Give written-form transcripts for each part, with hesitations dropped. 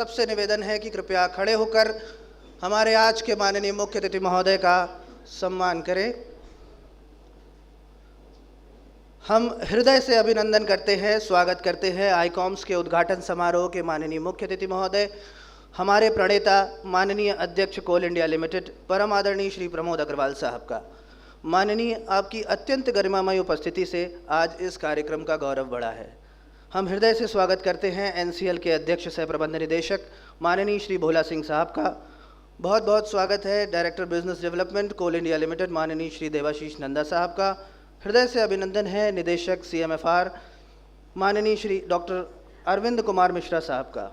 सबसे निवेदन है कि कृपया खड़े होकर हमारे आज के माननीय मुख्य अतिथि महोदय का सम्मान करें। हम हृदय से अभिनंदन करते हैं, स्वागत करते हैं आईकॉम्स के उद्घाटन समारोह के माननीय मुख्य अतिथि महोदय, हमारे प्रणेता माननीय अध्यक्ष कोल इंडिया लिमिटेड परम आदरणीय श्री प्रमोद अग्रवाल साहब का। माननीय, आपकी अत्यंत गरिमामय उपस्थिति से आज इस कार्यक्रम का गौरव बढ़ा है। हम हृदय से स्वागत करते हैं एनसीएल के अध्यक्ष सह प्रबंध निदेशक माननीय श्री भोला सिंह साहब का। बहुत बहुत स्वागत है director business development Coal India limited माननीय श्री देवाशीष नंदा साहब का। हृदय से अभिनंदन है निदेशक सीएमएफआर माननीय श्री डॉक्टर अरविंद कुमार मिश्रा साहब का।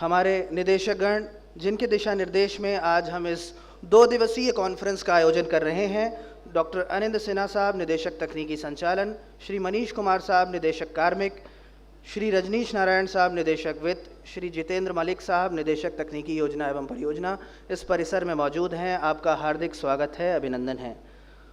हमारे निदेशकगण जिनके दिशा निर्देश में आज हम इस 2 दिवसीय कॉन्फ्रेंस का आयोजन कर रहे हैं, डॉक्टर अनिंद सिन्हा साहब निदेशक तकनीकी संचालन, श्री मनीष कुमार साहब निदेशक कार्मिक, श्री रजनीश नारायण साहब निदेशक वित्त, श्री जितेंद्र मलिक साहब निदेशक तकनीकी योजना एवं परियोजना इस परिसर में मौजूद हैं। आपका हार्दिक स्वागत है, अभिनंदन है।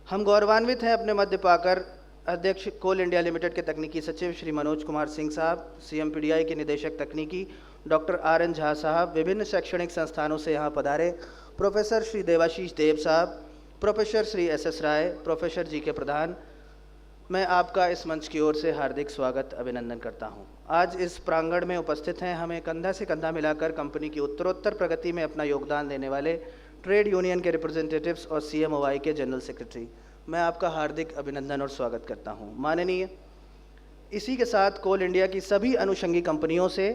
हम गौरवान्वित हैं अपने मध्य पाकर अध्यक्ष कोल इंडिया लिमिटेड के तकनीकी सचिव श्री मनोज कुमार सिंह साहब, सीएमपीडीआई के निदेशक तकनीकी डॉक्टर आर.एन. झा साहब, विभिन्न शैक्षणिक संस्थानों से यहाँ पधारे प्रोफेसर श्री देवाशीष देव साहब, प्रोफेसर श्री एस.एस. राय, प्रोफेसर जी के प्रधान, मैं आपका इस मंच की ओर से हार्दिक स्वागत अभिनंदन करता हूं। आज इस प्रांगण में उपस्थित हैं हमें कंधा से कंधा मिलाकर कंपनी की उत्तरोत्तर प्रगति में अपना योगदान देने वाले ट्रेड यूनियन के रिप्रेजेंटेटिव्स और सीएमओआई के जनरल सेक्रेटरी। मैं आपका हार्दिक अभिनंदन और स्वागत करता हूं। माननीय, इसी के साथ कोल इंडिया की सभी अनुषंगी कंपनियों से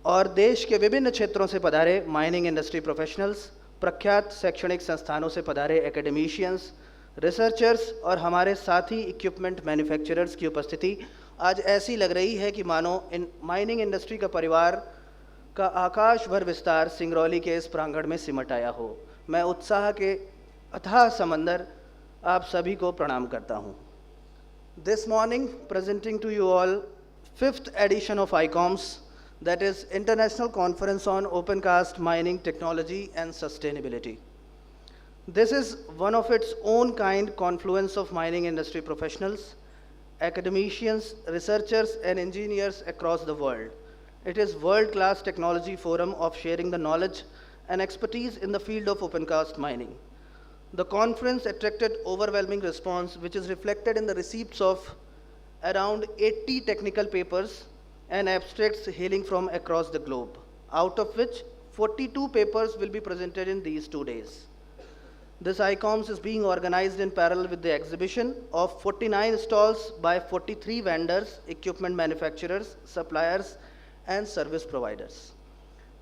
और देश के विभिन्न क्षेत्रों से पधारे माइनिंग इंडस्ट्री प्रोफेशनल्स, प्रख्यात शैक्षणिक संस्थानों से पधारे एकेडमिशियंस, रिसर्चर्स और हमारे साथी इक्विपमेंट मैन्युफैक्चरर्स की उपस्थिति आज ऐसी लग रही है कि मानो इन माइनिंग इंडस्ट्री का परिवार का आकाश भर विस्तार सिंगरौली के इस प्रांगण में सिमट आया हो। मैं उत्साह के अथाह समंदर आप सभी को प्रणाम करता हूँ। This morning presenting to you all 5th edition of ICOMS, that is International Conference on Opencast Mining Technology and Sustainability. This is one of its own kind confluence of mining industry professionals, academicians, researchers and engineers across the world. It is world-class technology forum of sharing the knowledge and expertise in the field of opencast mining. The conference attracted overwhelming response, which is reflected in the receipts of around 80 technical papers and abstracts hailing from across the globe, out of which 42 papers will be presented in these 2 days. This ICOMS is being organized in parallel with the exhibition of 49 stalls by 43 vendors, equipment manufacturers, suppliers, and service providers.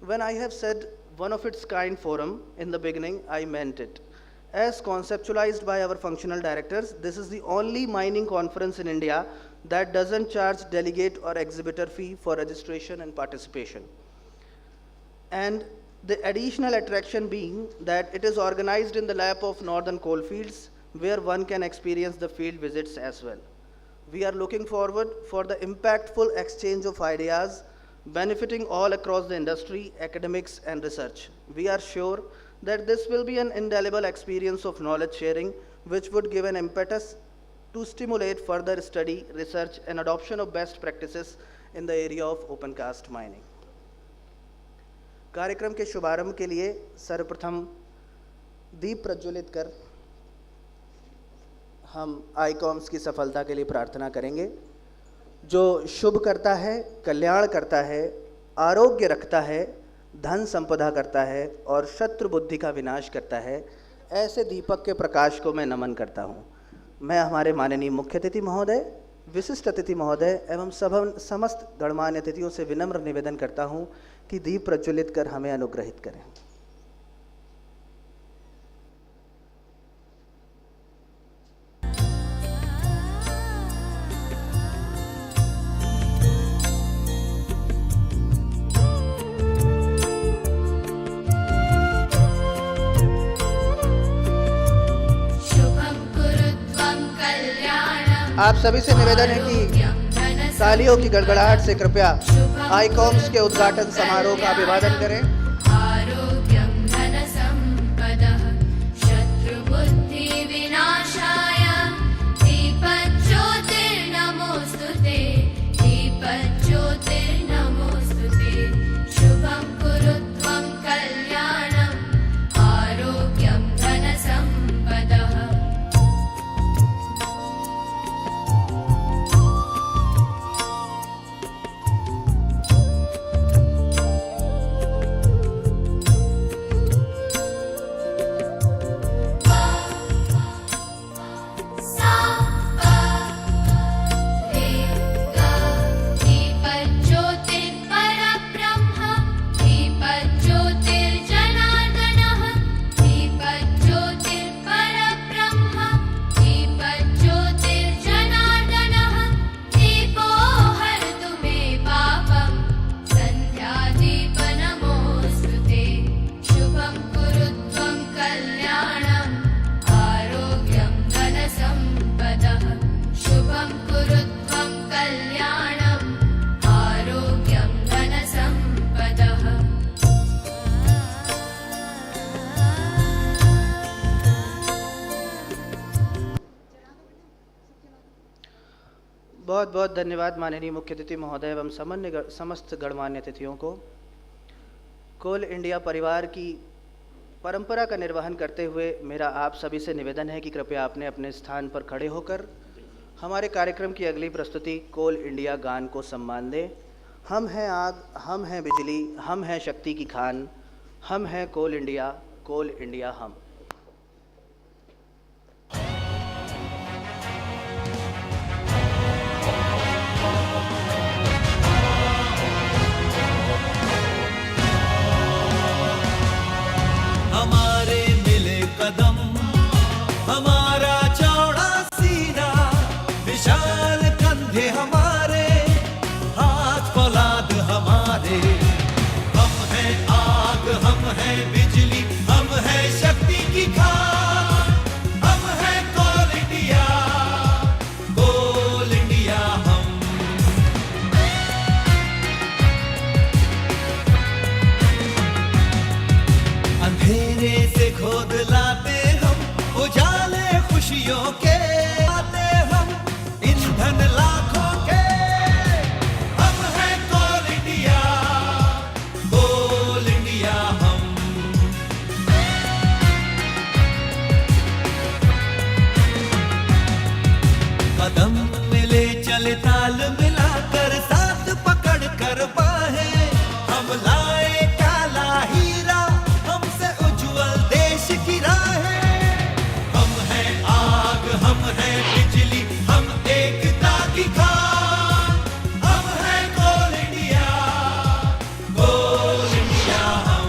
When I have said one of its kind forum in the beginning, I meant it. As conceptualized by our functional directors, this is the only mining conference in India that doesn't charge delegate or exhibitor fee for registration and participation. And the additional attraction being that it is organized in the lap of northern coalfields, where one can experience the field visits as well. We are looking forward for the impactful exchange of ideas benefiting all across the industry, academics and research. We are sure that this will be an indelible experience of knowledge sharing, which would give an impetus to stimulate further study, research and adoption of best practices in the area of opencast mining. कार्यक्रम के शुभारंभ के लिए सर्वप्रथम दीप प्रज्वलित कर हम आईकॉम्स की सफलता के लिए प्रार्थना करेंगे। जो शुभ करता है, कल्याण करता है, आरोग्य रखता है, धन संपदा करता है और शत्रु बुद्धि का विनाश करता है, ऐसे दीपक के प्रकाश को मैं नमन करता हूँ। मैं हमारे माननीय मुख्य अतिथि महोदय, विशिष्ट अतिथि महोदय एवं समस्त गणमान्य अतिथियों से विनम्र निवेदन करता हूँ कि दीप प्रज्वलित कर हमें अनुग्रहित करें। आप सभी से निवेदन है कि तालियों की गड़गड़ाहट से कृपया आईकॉम्स के उद्घाटन समारोह का अभिवादन करें। आरोग्यं धन संपदः शत्रु बुद्धि विनाशाय दीपज्योतिर्नमोस्तुते दीपज्योतिर्नमोस्तुते शुभं कुरु बहुत बहुत धन्यवाद माननीय मुख्य अतिथि महोदय एवं समस्त गणमान्य अतिथियों को। कोल इंडिया परिवार की परंपरा का निर्वहन करते हुए मेरा आप सभी से निवेदन है कि कृपया अपने अपने स्थान पर खड़े होकर हमारे कार्यक्रम की अगली प्रस्तुति कोल इंडिया गान को सम्मान दें। हम हैं आग, हम हैं बिजली, हम हैं शक्ति की खान, हम हैं कोल इंडिया हम। हमारे मिले कदम, हमारा चौड़ा सीना, विशाल कंधे हमारे, हाथ फौलाद हमारे। हम हैं आग, हम हैं बिजली, हम हैं शक्ति की खान, हम हैं कोल इंडिया हम। अंधेरे से खोद लाते हम उजाले खुशियों के, आते हम ईंधन लाखों के। हम हैं कोल इंडिया हम। कदम मिले चले ताल मिलाकर, साथ पकड़ कर बाहें हम लाए काला हीरा, हमसे उज्जवल देश की राहें। हम हैं आग, हम हैं बिजली, हम एकता की खान, हम हैं कोल इंडिया हम।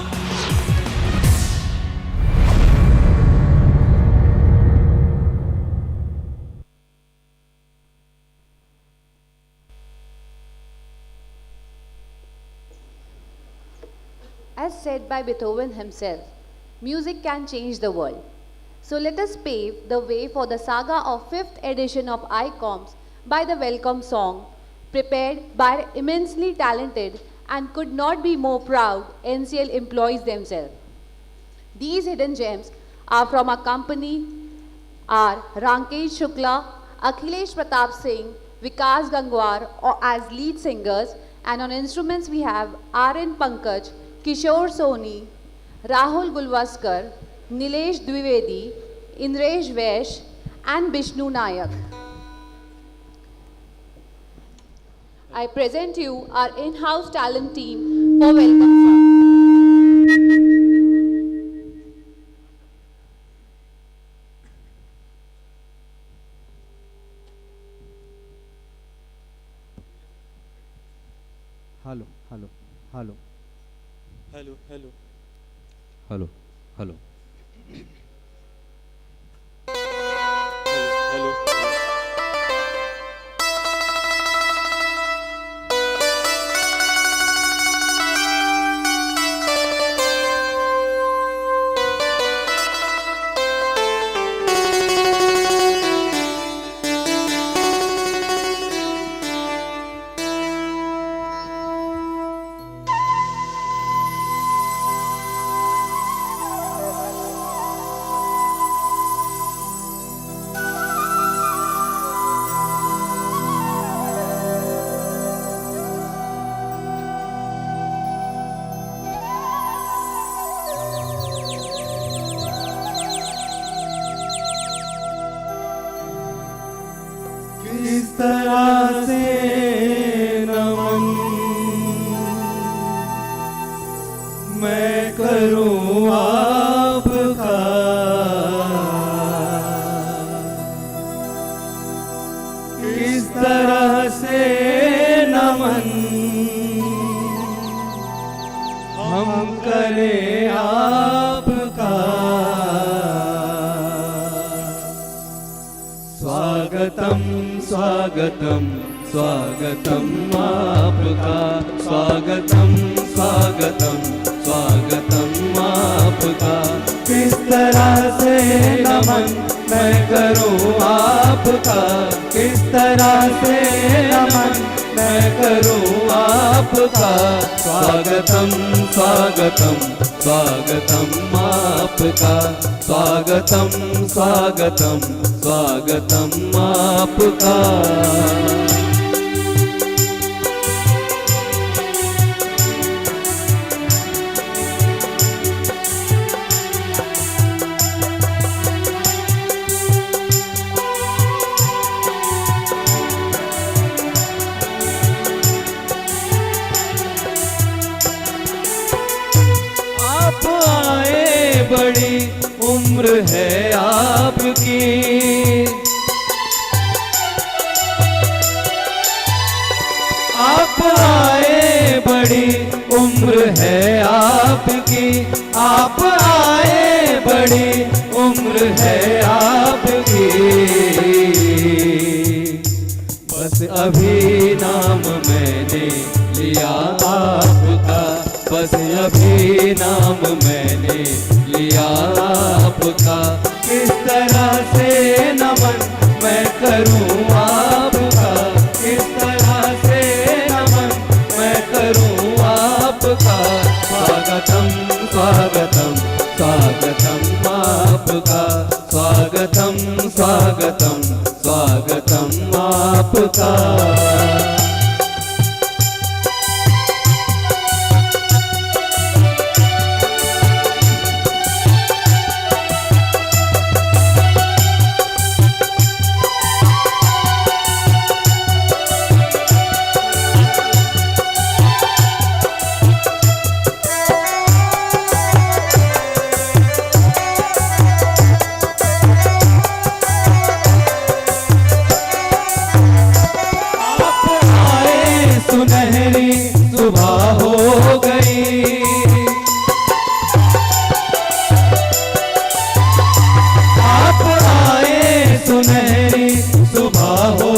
As said by Beethoven himself, music can change the world. So let us pave the way for the saga of 5th edition of ICOMS by the welcome song, prepared by immensely talented and could not be more proud NCL employees themselves. These hidden gems are from our company are Rankesh Shukla, Akhilesh Pratap Singh, Vikas Gangwar as lead singers, and on instruments we have R.N. Pankaj, Kishore Soni, Rahul Gulwaskar, Nilesh Dwivedi, Indresh Vaish and Vishnu Nayak. I present you our in-house talent team for welcome song. Hello, hello, hello. Hello, hello. Hello, hello. Hello, hello. किस तरह से नमन मैं करूं आपका, किस तरह से नमन हम करें आपका। स्वागतम स्वागतम स्वागतम आपका, स्वागतम स्वागतम स्वागतम आपका। किस तरह से नमन मैं करूं आपका, किस तरह से नमन मैं करूं आपका। स्वागतम स्वागतम स्वागतम आपका, स्वागतम स्वागतम स्वागतम आपका। बड़ी उम्र है आपकी, आप आए बड़ी उम्र है आपकी, आप आए बड़ी उम्र है आपकी। बस अभी नाम मैंने लिया आपका, बस अभी नाम मैंने लिया आपका। किस तरह से नमन मैं करूं आपका, किस तरह से नमन मैं करूं आपका। स्वागतम स्वागतम स्वागतम आपका, स्वागतम स्वागतम स्वागतम आपका। सुनहरी सुबह हो गई, आप आए सुनहरी सुबह हो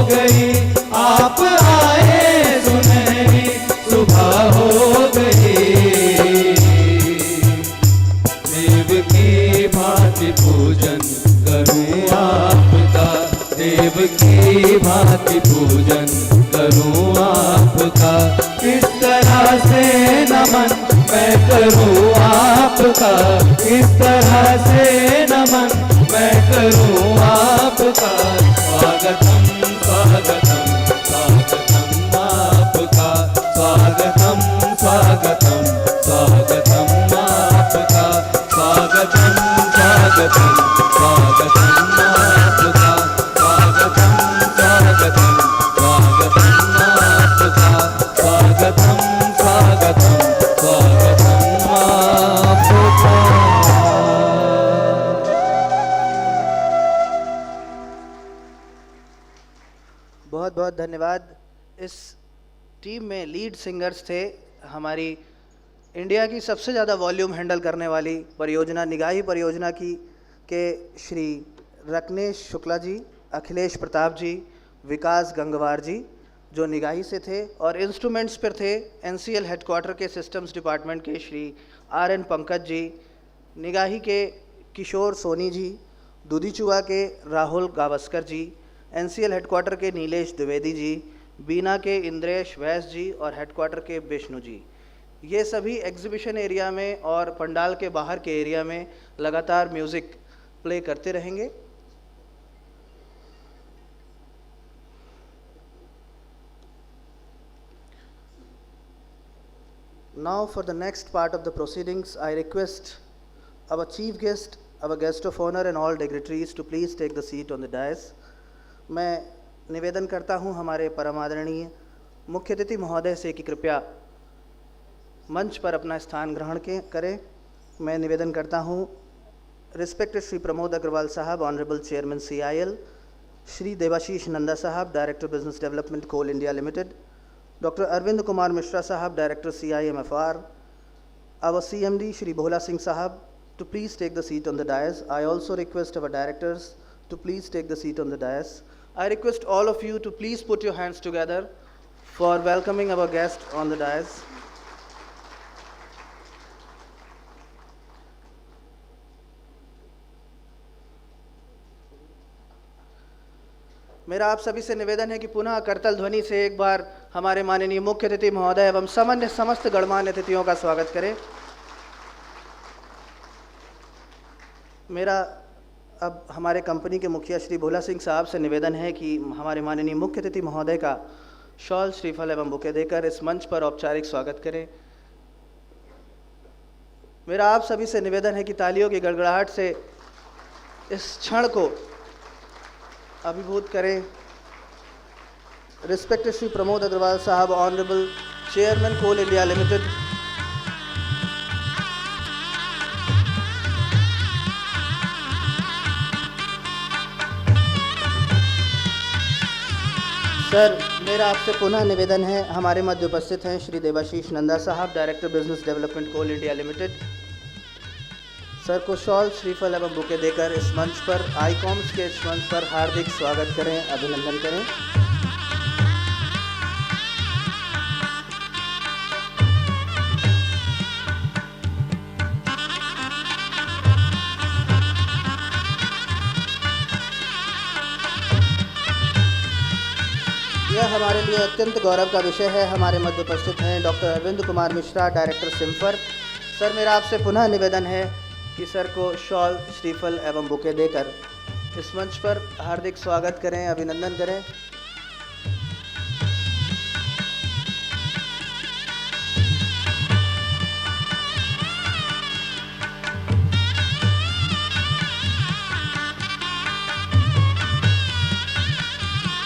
गई, आप आए सुनहरी सुबह हो गई। देव की भांति पूजन करूं आपका, देव की भांति पूजन करूं आपका। किस तरह से नमन मैं करूं आपका, किस तरह से नमन मैं करूं आपका। स्वागतम स्वागतम स्वागतम आपका, स्वागतम स्वागतम स्वागतम आपका, स्वागतम स्वागतम स्वागतम आपका, स्वागतम स्वागतम स्वागतम आपका, स्वागतम स्वागतम स्वागतम आपका। बहुत बहुत धन्यवाद। इस टीम में लीड सिंगर्स थे हमारी इंडिया की सबसे ज़्यादा वॉल्यूम हैंडल करने वाली परियोजना निगाही परियोजना की के श्री रत्नेश शुक्ला जी, अखिलेश प्रताप जी, विकास गंगवार जी जो निगाही से थे, और इंस्ट्रूमेंट्स पर थे एनसीएल हेडक्वार्टर के सिस्टम्स डिपार्टमेंट के श्री आर.एन. पंकज जी, निगाही के किशोर सोनी जी, दूधीचुआ के राहुल गावस्कर जी, एनसीएल हेडक्वार्टर के नीलेश द्विवेदी जी, बीना के इंद्रेश वैस जी और हेडक्वार्टर के विष्णु जी। ये सभी एग्जीबिशन एरिया में और पंडाल के बाहर के एरिया में लगातार म्यूज़िक प्ले करते रहेंगे। Now for the next part of the proceedings, I request our chief guest, our guest of honor and all dignitaries to please take the seat on the dais. मैं निवेदन करता हूं हमारे परम आदरणीय मुख्य अतिथि महोदय से कि कृपया मंच पर अपना स्थान ग्रहण करें। मैं निवेदन करता हूं respected Shri Pramod Agarwal sahab, honourable chairman CIL, Shri Debashish Nanda sahab, director business development Coal India Limited, doctor Arvind Kumar Mishra sahab, director CIMFR, our CMD Shri Bhola Singh Sahab to please take the seat on the dais. I also request our directors to please take the seat on the dais. I request all of you to please put your hands together for welcoming our guest on the dais. मेरा आप सभी से निवेदन है कि पुनः करतल ध्वनि से एक बार हमारे माननीय मुख्य अतिथि महोदय एवं सामान्य समस्त गणमान्य अतिथियों का स्वागत करें। मेरा अब हमारे कंपनी के मुखिया श्री भोला सिंह साहब से निवेदन है कि हमारे माननीय मुख्य अतिथि महोदय का शॉल, श्रीफल एवं बुके देकर इस मंच पर औपचारिक स्वागत करें। मेरा आप सभी से निवेदन है कि तालियों की गड़गड़ाहट से इस क्षण को अभिभूत करें। Respected Shri Pramod Agarwal sahab, honourable chairman कोल इंडिया लिमिटेड, सर मेरा आपसे पुनः निवेदन है, हमारे मध्य उपस्थित हैं Shri Debashish Nanda sahab, director business development Coal India limited. Sir को शॉल, श्रीफल एवं बुके देकर इस मंच पर, आईकॉम्स के इस मंच पर हार्दिक स्वागत करें, अभिनंदन करें। यह हमारे लिए अत्यंत गौरव का विषय है। हमारे मध्य उपस्थित हैं doctor Arvind Kumar Mishra, director CIMFR. Sir मेरा आपसे पुनः निवेदन है कि सर को शॉल, श्रीफल एवं बुके देकर इस मंच पर हार्दिक स्वागत करें, अभिनंदन करें।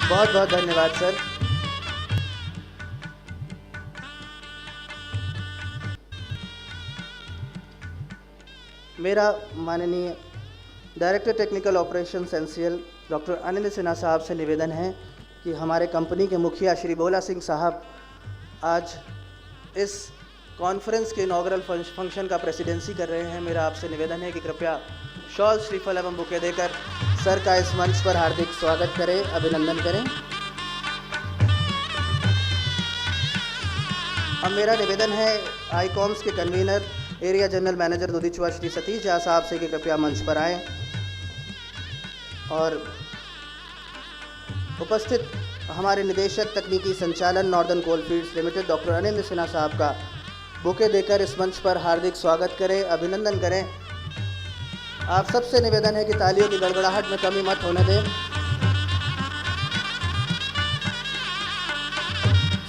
बहुत बहुत धन्यवाद सर। मेरा माननीय director technical operations NCL doctor Anil Sinha साहब से निवेदन है कि हमारे कंपनी के मुखिया श्री भोला सिंह साहब आज इस कॉन्फ्रेंस के इनॉग्रल फंक्शन का प्रेसिडेंसी कर रहे हैं। मेरा आपसे निवेदन है कि कृपया शॉल, श्रीफल एवं बुके देकर सर का इस मंच पर हार्दिक स्वागत करें, अभिनंदन करें। अब मेरा निवेदन है आईकॉम्स के convener, area general manager Dudhichua Shri Satish Jha साहब से कि कृपया मंच पर आएँ और उपस्थित हमारे निदेशक तकनीकी संचालन northern coalfields limited doctor Anil Sinha साहब का बुके देकर इस मंच पर हार्दिक स्वागत करें, अभिनंदन करें। आप सबसे निवेदन है कि तालियों की गड़गड़ाहट में कमी मत होने दें।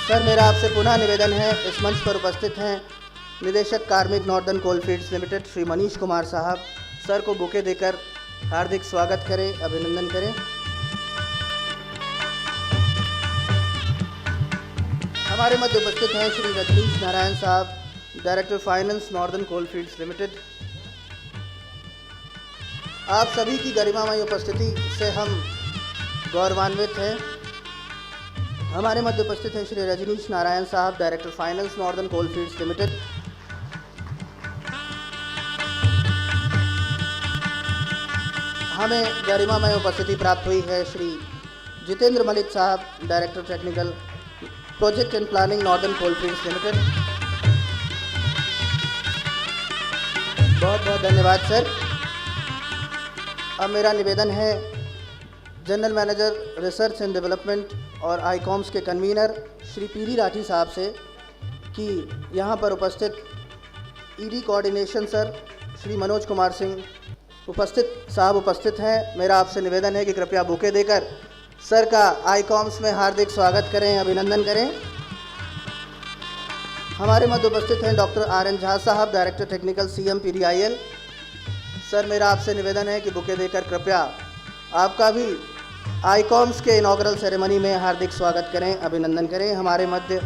सर मेरा आपसे पुनः निवेदन है, इस मंच पर उपस्थित हैं निदेशक कार्मिक northern coalfields limited Shri Manish Kumar साहब। सर को बुके देकर हार्दिक स्वागत करें, अभिनंदन करें। हमारे मध्य उपस्थित हैं श्री रजनीश नारायण साहब, director finance northern coalfields limited. आप सभी की गरिमामय उपस्थिति से हम गौरवान्वित हैं। हमारे मध्य उपस्थित हैं श्री रजनीश नारायण साहब, director finance northern coalfields limited. हमें गरिमामय उपस्थिति प्राप्त हुई है श्री जितेंद्र मलिक साहब, director technical project and planning northern coalfields limited. बहुत बहुत धन्यवाद सर। अब मेरा निवेदन है general manager research and development और आईकॉम्स के कन्वीनर श्री पीडी राठी साहब से कि यहाँ पर उपस्थित ED coordination sir Shri Manoj Kumar Singh उपस्थित हैं। मेरा आपसे निवेदन है कि कृपया बुके देकर सर का आईकॉम्स में हार्दिक स्वागत करें, अभिनंदन करें। हमारे मध्य उपस्थित हैं डॉक्टर आर.एन. झा साहब, डायरेक्टर टेक्निकल CMPDIL। सर मेरा आपसे निवेदन है कि बुके देकर कृपया आपका भी आईकॉम्स के इनॉग्रल सेरेमनी में हार्दिक स्वागत करें, अभिनंदन करें। हमारे मध्य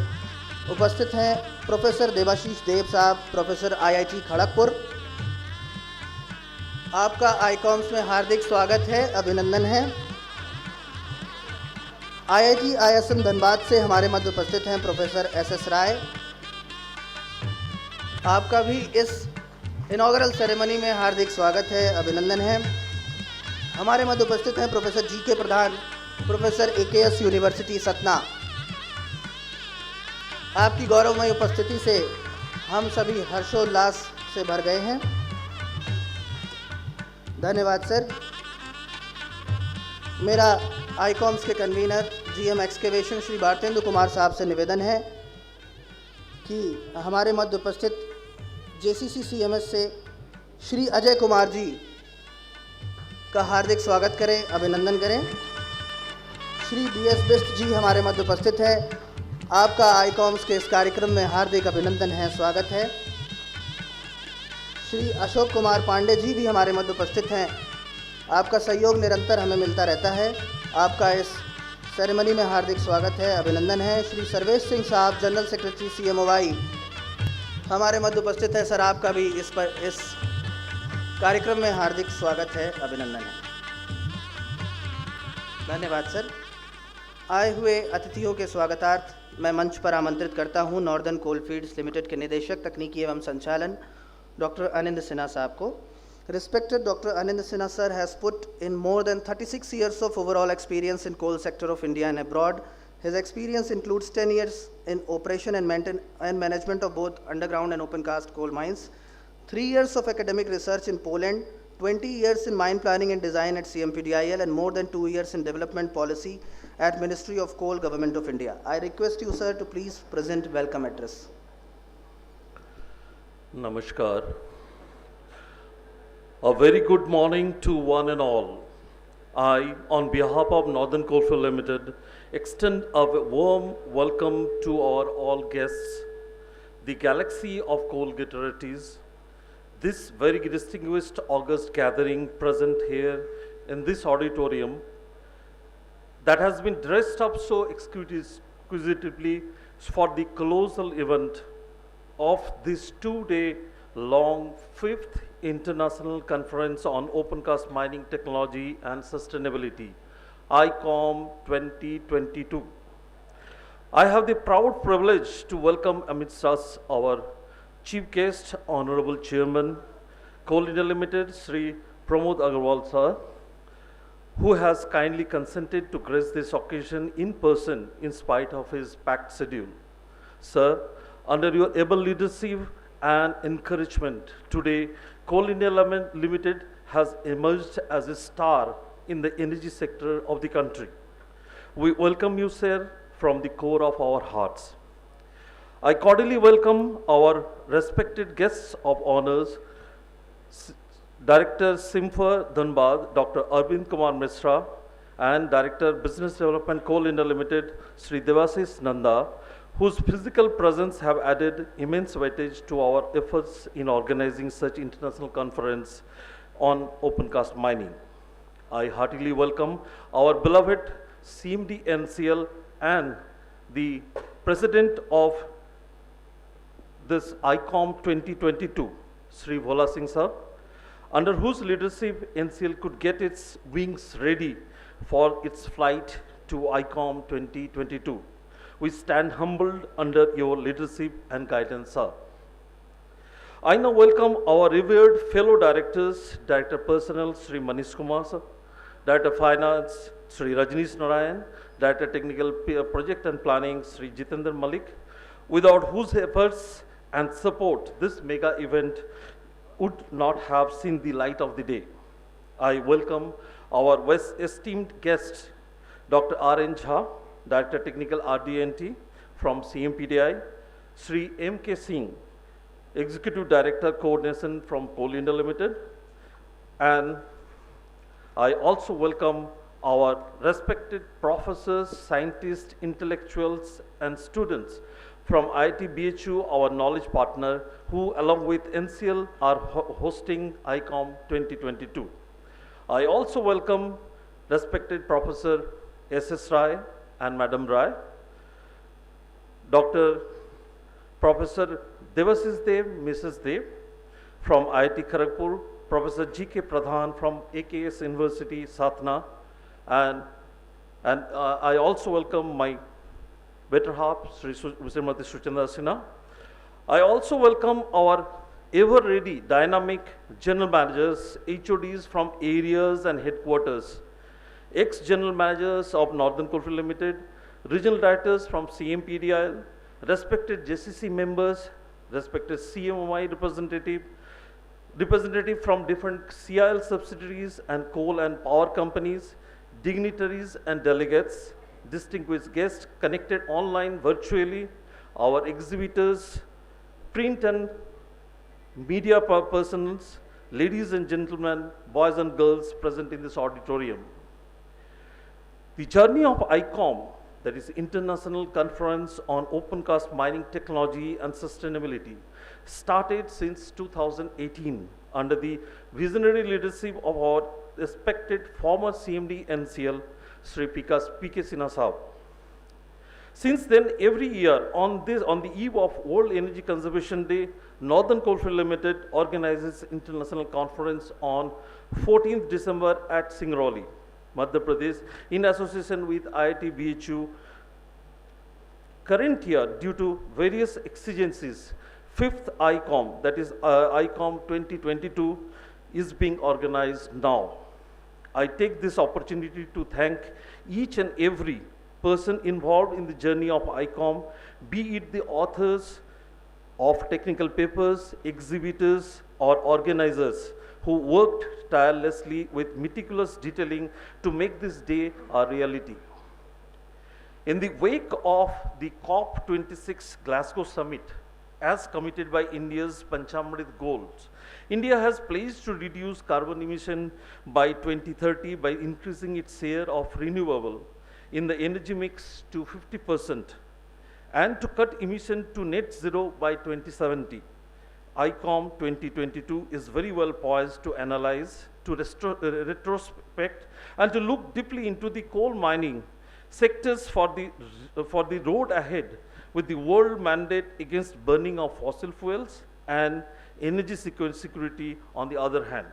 उपस्थित हैं प्रोफेसर देवाशीष देव साहब, प्रोफेसर IIT खड़गपुर। आपका आईकॉम्स में हार्दिक स्वागत है, अभिनंदन है। IIT ISM धनबाद से हमारे मध्य उपस्थित हैं प्रोफेसर SS राय। आपका भी इस इनॉग्रल सेरेमनी में हार्दिक स्वागत है, अभिनंदन है। हमारे मध्य उपस्थित हैं प्रोफेसर GK प्रधान, प्रोफेसर AKS यूनिवर्सिटी सतना। आपकी गौरवमय उपस्थिति से हम सभी हर्षोल्लास से भर गए हैं। धन्यवाद सर। मेरा आईकॉम्स के convener GM excavation Shri Bharatendu Kumar साहब से निवेदन है कि हमारे मध्य उपस्थित जेसीसी सीएमएस से श्री अजय कुमार जी का हार्दिक स्वागत करें, अभिनंदन करें। श्री बीएस बिष्ट जी हमारे मध्य उपस्थित है, आपका आईकॉम्स के इस कार्यक्रम में हार्दिक अभिनंदन है, स्वागत है। श्री अशोक कुमार पांडे जी भी हमारे मध्य उपस्थित हैं, आपका सहयोग निरंतर हमें मिलता रहता है, आपका इस सेरेमनी में हार्दिक स्वागत है, अभिनंदन है। श्री सर्वेश सिंह साहब जनरल सेक्रेटरी सीएमओवाई हमारे मध्य उपस्थित है, सर आपका भी इस कार्यक्रम में हार्दिक स्वागत है, अभिनंदन है, धन्यवाद सर। आए हुए अतिथियों के स्वागतार्थ मैं मंच पर आमंत्रित करता हूं नॉर्दर्न कोलफील्ड्स लिमिटेड के निदेशक तकनीकी एवं संचालन डॉक्टर अनिंद सिन्हा साहब को। Respected Dr. Anand Sinha sir has put in more than 36 years of overall experience in coal sector of India and abroad. His experience includes 10 years in operation and management of both underground and opencast coal mines, 3 years of academic research in Poland, 20 years in mine planning and design at CMPDIL, and more than 2 years in development policy at Ministry of Coal, Government of India. I request you, sir, to please present welcome address. Namaskar. A very good morning to one and all. I, on behalf of Northern Coalfield Limited, extend a warm welcome to our all guests, the galaxy of coal glitterities. This very distinguished August gathering present here in this auditorium that has been dressed up so exquisitely for the colossal event of this 2-day long 5th International Conference on Opencast Mining Technology and Sustainability, ICOM 2022. I have the proud privilege to welcome amidst us our Chief Guest, Honorable Chairman, Coal India Limited, Sri Pramod Agarwal sir, who has kindly consented to grace this occasion in person in spite of his packed schedule. Sir, under your able leadership and encouragement, today Coal India Limited has emerged as a star in the energy sector of the country. We welcome you, sir, from the core of our hearts. I cordially welcome our respected guests of honors, Director Simfer Dhanbad, Dr. Arvind Kumar Mishra, and Director Business Development Coal India Limited, Sri Devasis Nanda, whose physical presence have added immense weightage to our efforts in organizing such international conference on opencast mining. I heartily welcome our beloved CMD NCL and the President of this ICOM 2022, Sri Bhola Singh sir, under whose leadership NCL could get its wings ready for its flight to ICOM 2022. We stand humbled under your leadership and guidance, sir. I now welcome our revered fellow directors, Director Personnel, Sri Manish Kumar, sir, Director Finance, Sri Rajneesh Narayan, Director Technical Project and Planning, Sri Jitendra Malik, without whose efforts and support this mega event would not have seen the light of the day. I welcome our esteemed guest, Dr. R.N. Jha, Director Technical RD&T from CMPDI, Sri M.K. Singh, Executive Director Coordination from Coal India Limited, and I also welcome our respected professors, scientists, intellectuals, and students from IIT BHU, our knowledge partner, who along with NCL are hosting ICOM 2022. I also welcome respected Professor S.S. Rai and Madam Rai, Dr. Professor Devasis Dev, Mrs. Dev from IIT Kharagpur, Professor G.K. Pradhan from AKS University, Satna, and I also welcome my better half, Srimati Suchandra Sinha. I also welcome our ever-ready, dynamic general managers, HODs from areas and headquarters, ex-general managers of Northern Coalfield Limited, regional directors from CMPDIL, respected JCC members, respected CMOI representative from different CIL subsidiaries and coal and power companies, dignitaries and delegates, distinguished guests connected online virtually, our exhibitors, print and media persons, ladies and gentlemen, boys and girls present in this auditorium. The journey of ICOM, that is International Conference on Opencast Mining Technology and Sustainability, started since 2018 under the visionary leadership of our respected former CMD NCL, Sri P.K. Sinha Sahab. Since then, every year on the eve of World Energy Conservation Day, Northern Coalfield Limited organizes international conference on 14th December at Singrauli, Madhya Pradesh, in association with IIT BHU. Current year, due to various exigencies, 5th ICOM, that is ICOM 2022, is being organized now. I take this opportunity to thank each and every person involved in the journey of ICOM, be it the authors of technical papers, exhibitors, or organizers who worked tirelessly with meticulous detailing to make this day a reality. In the wake of the COP26 Glasgow Summit, as committed by India's Panchamrit goals, India has pledged to reduce carbon emission by 2030 by increasing its share of renewable in the energy mix to 50% and to cut emission to net zero by 2070. ICOM 2022 is very well poised to analyze, to retrospect, and to look deeply into the coal mining sectors for the road ahead, with the world mandate against burning of fossil fuels and energy security on the other hand.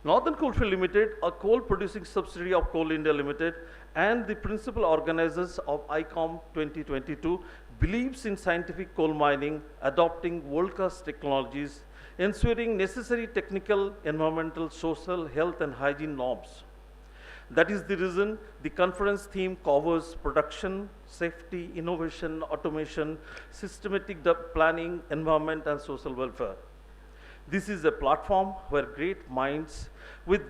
Northern Coalfield Limited, a coal producing subsidiary of Coal India Limited and the principal organizers of ICOM 2022, believes in scientific coal mining, adopting world-class technologies, ensuring necessary technical, environmental, social, health and hygiene norms. That is the reason the conference theme covers production, safety, innovation, automation, systematic planning, environment and social welfare. This is a platform where great minds will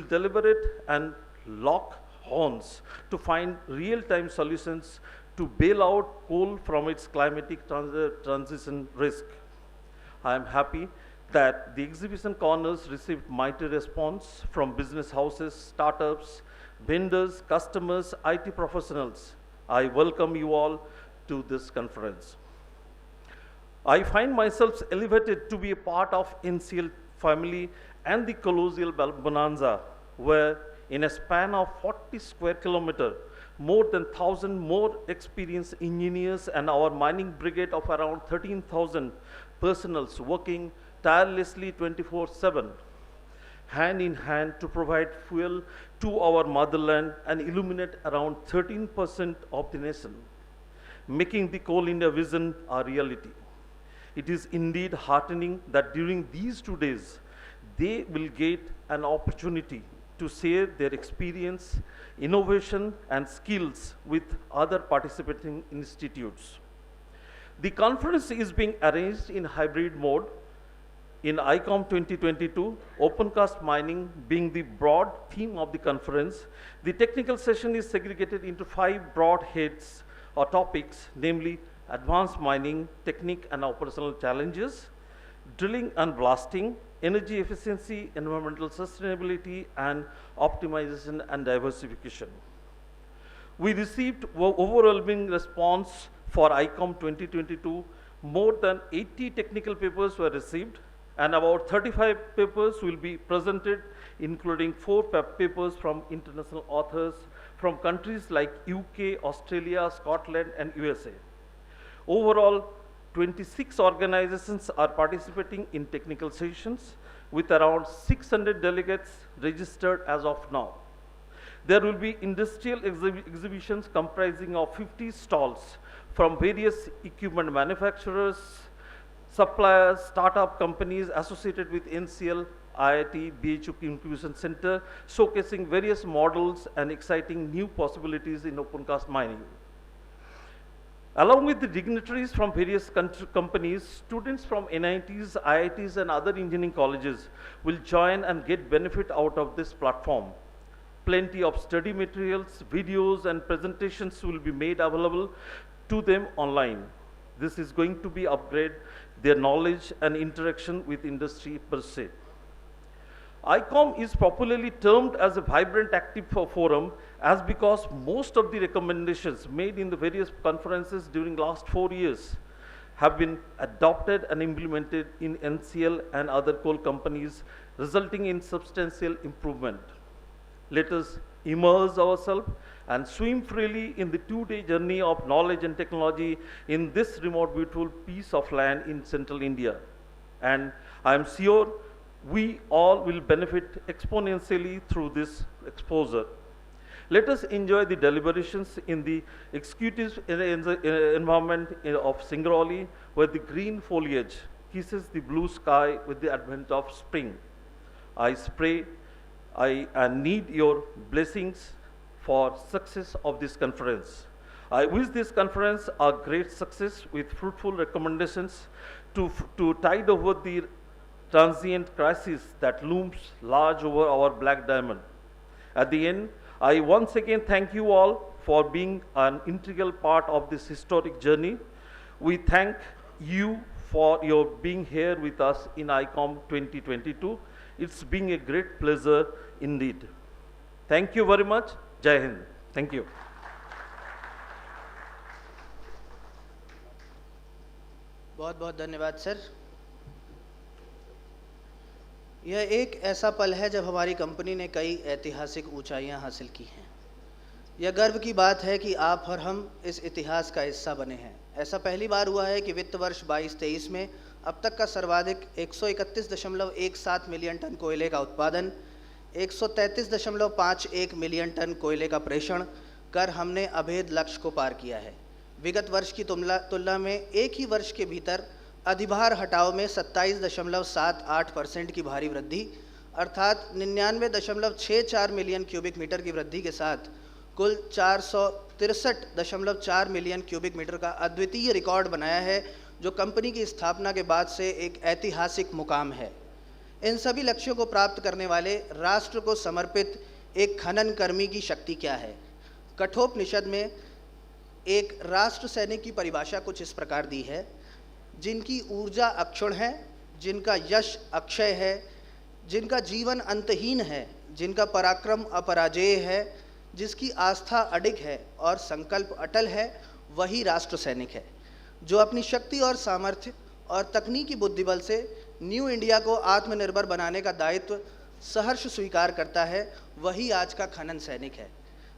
deliberate and lock horns to find real-time solutions to bail out coal from its climatic transition risk. I am happy that the exhibition corners received mighty response from business houses, startups, vendors, customers, IT professionals. I welcome you all to this conference. I find myself elevated to be a part of NCL family and the Colosseal Bonanza, where in a span of 40 square kilometers, more than 1,000 more experienced engineers and our mining brigade of around 13,000 personals working tirelessly 24/7, hand in hand to provide fuel to our motherland and illuminate around 13% of the nation, making the Coal India vision a reality. It is indeed heartening that during these 2 days, they will get an opportunity to share their experience, innovation, and skills with other participating institutes. The conference is being arranged in hybrid mode. In ICOM 2022, Opencast mining being the broad theme of the conference, the technical session is segregated into 5 broad heads or topics, namely advanced mining, technique and operational challenges, drilling and blasting, energy efficiency, environmental sustainability, and optimization and diversification. We received overwhelming response for ICOM 2022. More than 80 technical papers were received, and about 35 papers will be presented, including 4 papers from international authors from countries like UK, Australia, Scotland, and USA. Overall, 26 organizations are participating in technical sessions with around 600 delegates registered as of now. There will be industrial exhibitions comprising of 50 stalls from various equipment manufacturers, suppliers, startup companies associated with NCL, IIT, BHU Incubation Center, showcasing various models and exciting new possibilities in opencast mining. Along with the dignitaries from various companies, students from NITs, IITs, and other engineering colleges will join and get benefit out of this platform. plenty of study materials, videos, and presentations will be made available to them online. This is going to be upgrade their knowledge and interaction with industry per se. ICOM is popularly termed as a vibrant active forum as because most of the recommendations made in the various conferences during last 4 years have been adopted and implemented in NCL and other coal companies, resulting in substantial improvement. Let us immerse ourselves and swim freely in the 2-day journey of knowledge and technology in this remote, beautiful piece of land in central India. And I am sure we all will benefit exponentially through this exposure. Let us enjoy the deliberations in the executive environment of Singrauli, where the green foliage kisses the blue sky with the advent of spring. I need your blessings for success of this conference. I wish this conference a great success with fruitful recommendations to tide over the transient crisis that looms large over our black diamond. At the end, I once again thank you all for being an integral part of this historic journey. We thank you for your being here with us in ICOM 2022. It's been a great pleasure indeed. Thank you very much. Jai Hind. Thank you. बहुत बहुत धन्यवाद sir. यह एक ऐसा पल है जब हमारी कंपनी ने कई ऐतिहासिक ऊंचाइयां हासिल की हैं। यह गर्व की बात है कि आप और हम इस इतिहास का हिस्सा बने हैं। ऐसा पहली बार हुआ है कि वित्त वर्ष 22-23 में अब तक का सर्वाधिक 131.17 मिलियन टन कोयले का उत्पादन, 133.51 मिलियन टन कोयले का प्रेषण कर हमने अभेद लक्ष्य को पार किया है। विगत वर्ष की तुलना में एक ही वर्ष के भीतर अधिभार हटाव में 27.78% की भारी वृद्धि अर्थात 99.64 मिलियन क्यूबिक मीटर की वृद्धि के साथ कुल 463.4 मिलियन क्यूबिक मीटर का अद्वितीय रिकॉर्ड बनाया है, जो कंपनी की स्थापना के बाद से एक ऐतिहासिक मुकाम है। इन सभी लक्ष्यों को प्राप्त करने वाले राष्ट्र को समर्पित एक खनन कर्मी की शक्ति क्या है? कठोपनिषद में एक राष्ट्र सैनिक की परिभाषा कुछ इस प्रकार दी है: जिनकी ऊर्जा अक्षुण्ण है, जिनका यश अक्षय है, जिनका जीवन अंतहीन है, जिनका पराक्रम अपराजेय है, जिसकी आस्था अडिग है और संकल्प अटल है, वही राष्ट्र सैनिक है। जो अपनी शक्ति और सामर्थ्य और तकनीकी बुद्धिबल से न्यू इंडिया को आत्मनिर्भर बनाने का दायित्व सहर्ष स्वीकार करता है, वही आज का खनन सैनिक है।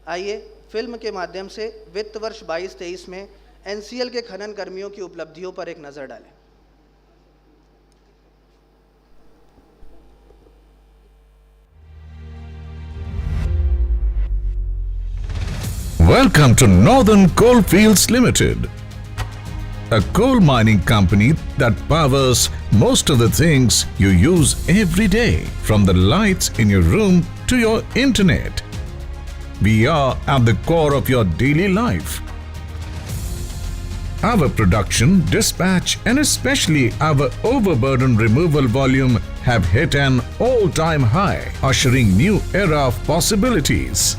आइए फिल्म के माध्यम से वित्त वर्ष 22-23 में एनसीएल के खनन कर्मियों की उपलब्धियों पर एक नज़र डालें। Welcome to Northern Coalfields Limited, a coal mining company that powers most of the things you use every day, from the lights in your room to your internet. We are at the core of your daily life. Our production, dispatch, and especially our overburden removal volume have hit an all-time high, ushering new era of possibilities.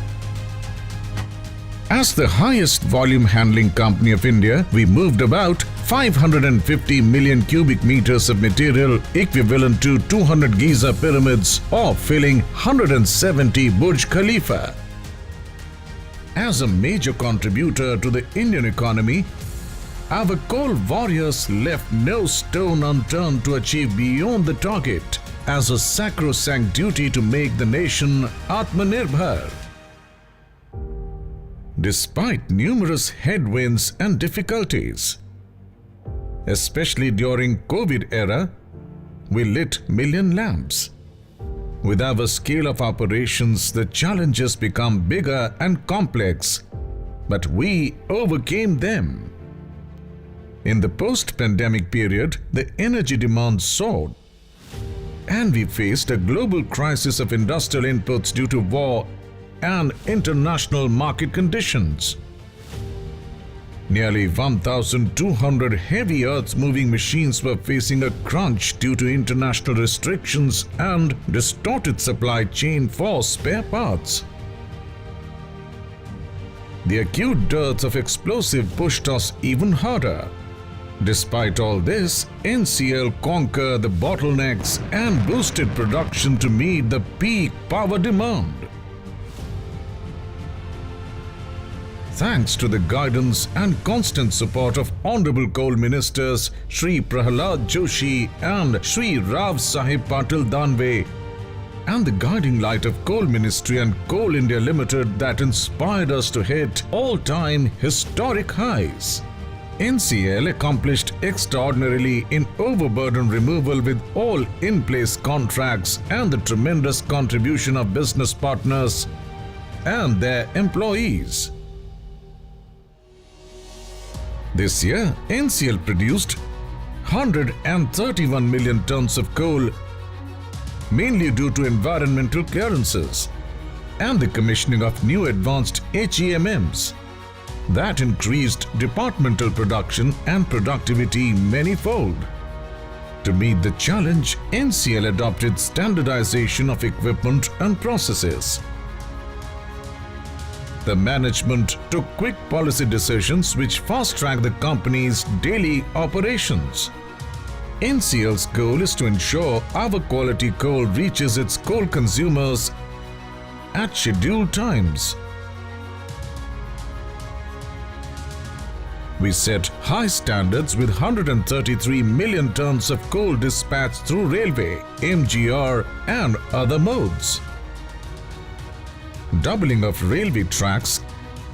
As the highest volume handling company of India, we moved about 550 million cubic meters of material equivalent to 200 Giza pyramids or filling 170 Burj Khalifa. As a major contributor to the Indian economy, our coal warriors left no stone unturned to achieve beyond the target as a sacrosanct duty to make the nation Atmanirbhar. Despite numerous headwinds and difficulties, especially during COVID era, we lit million lamps. With our scale of operations, the challenges become bigger and complex, but we overcame them. In the post-pandemic period, the energy demand soared, and we faced a global crisis of industrial inputs due to war and international market conditions. Nearly 1,200 heavy earth-moving machines were facing a crunch due to international restrictions and distorted supply chain for spare parts. The acute dearth of explosive pushed us even harder. Despite all this, NCL conquered the bottlenecks and boosted production to meet the peak power demand. Thanks to the guidance and constant support of Honorable Coal Ministers Shri Prahalad Joshi and Shri Rav Sahib Patil Danve, and the guiding light of Coal Ministry and Coal India Limited that inspired us to hit all-time historic highs. NCL accomplished extraordinarily in overburden removal with all in-place contracts and the tremendous contribution of business partners and their employees. This year, NCL produced 131 million tons of coal, mainly due to environmental clearances and the commissioning of new advanced HEMMs. That increased departmental production and productivity manyfold. To meet the challenge, NCL adopted standardization of equipment and processes. The management took quick policy decisions which fast-tracked the company's daily operations. NCL's goal is to ensure our quality coal reaches its coal consumers at scheduled times. We set high standards with 133 million tons of coal dispatched through railway, MGR and other modes. Doubling of railway tracks,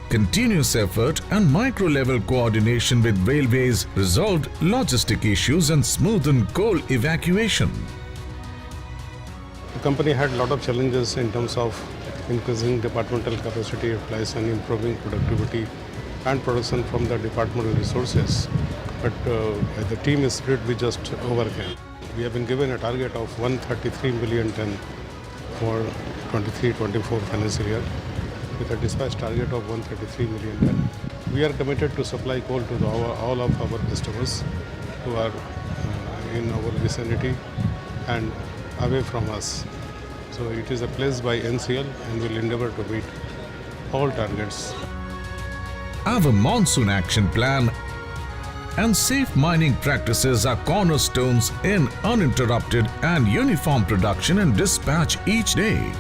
continuous effort and micro-level coordination with railways resolved logistic issues and smoothened coal evacuation. The company had a lot of challenges in terms of increasing departmental capacity utilization, improving productivity and production from the departmental resources. But the team spirit we just overcame. We have been given a target of 133 million ton for 23-24 financial year with a dispatch target of 133 million ton. We are committed to supply coal to all of our customers who are in our vicinity and away from us. So it is a pledge by NCL and we will endeavor to meet all targets. Our monsoon action plan and safe mining practices are cornerstones in uninterrupted and uniform production and dispatch each day.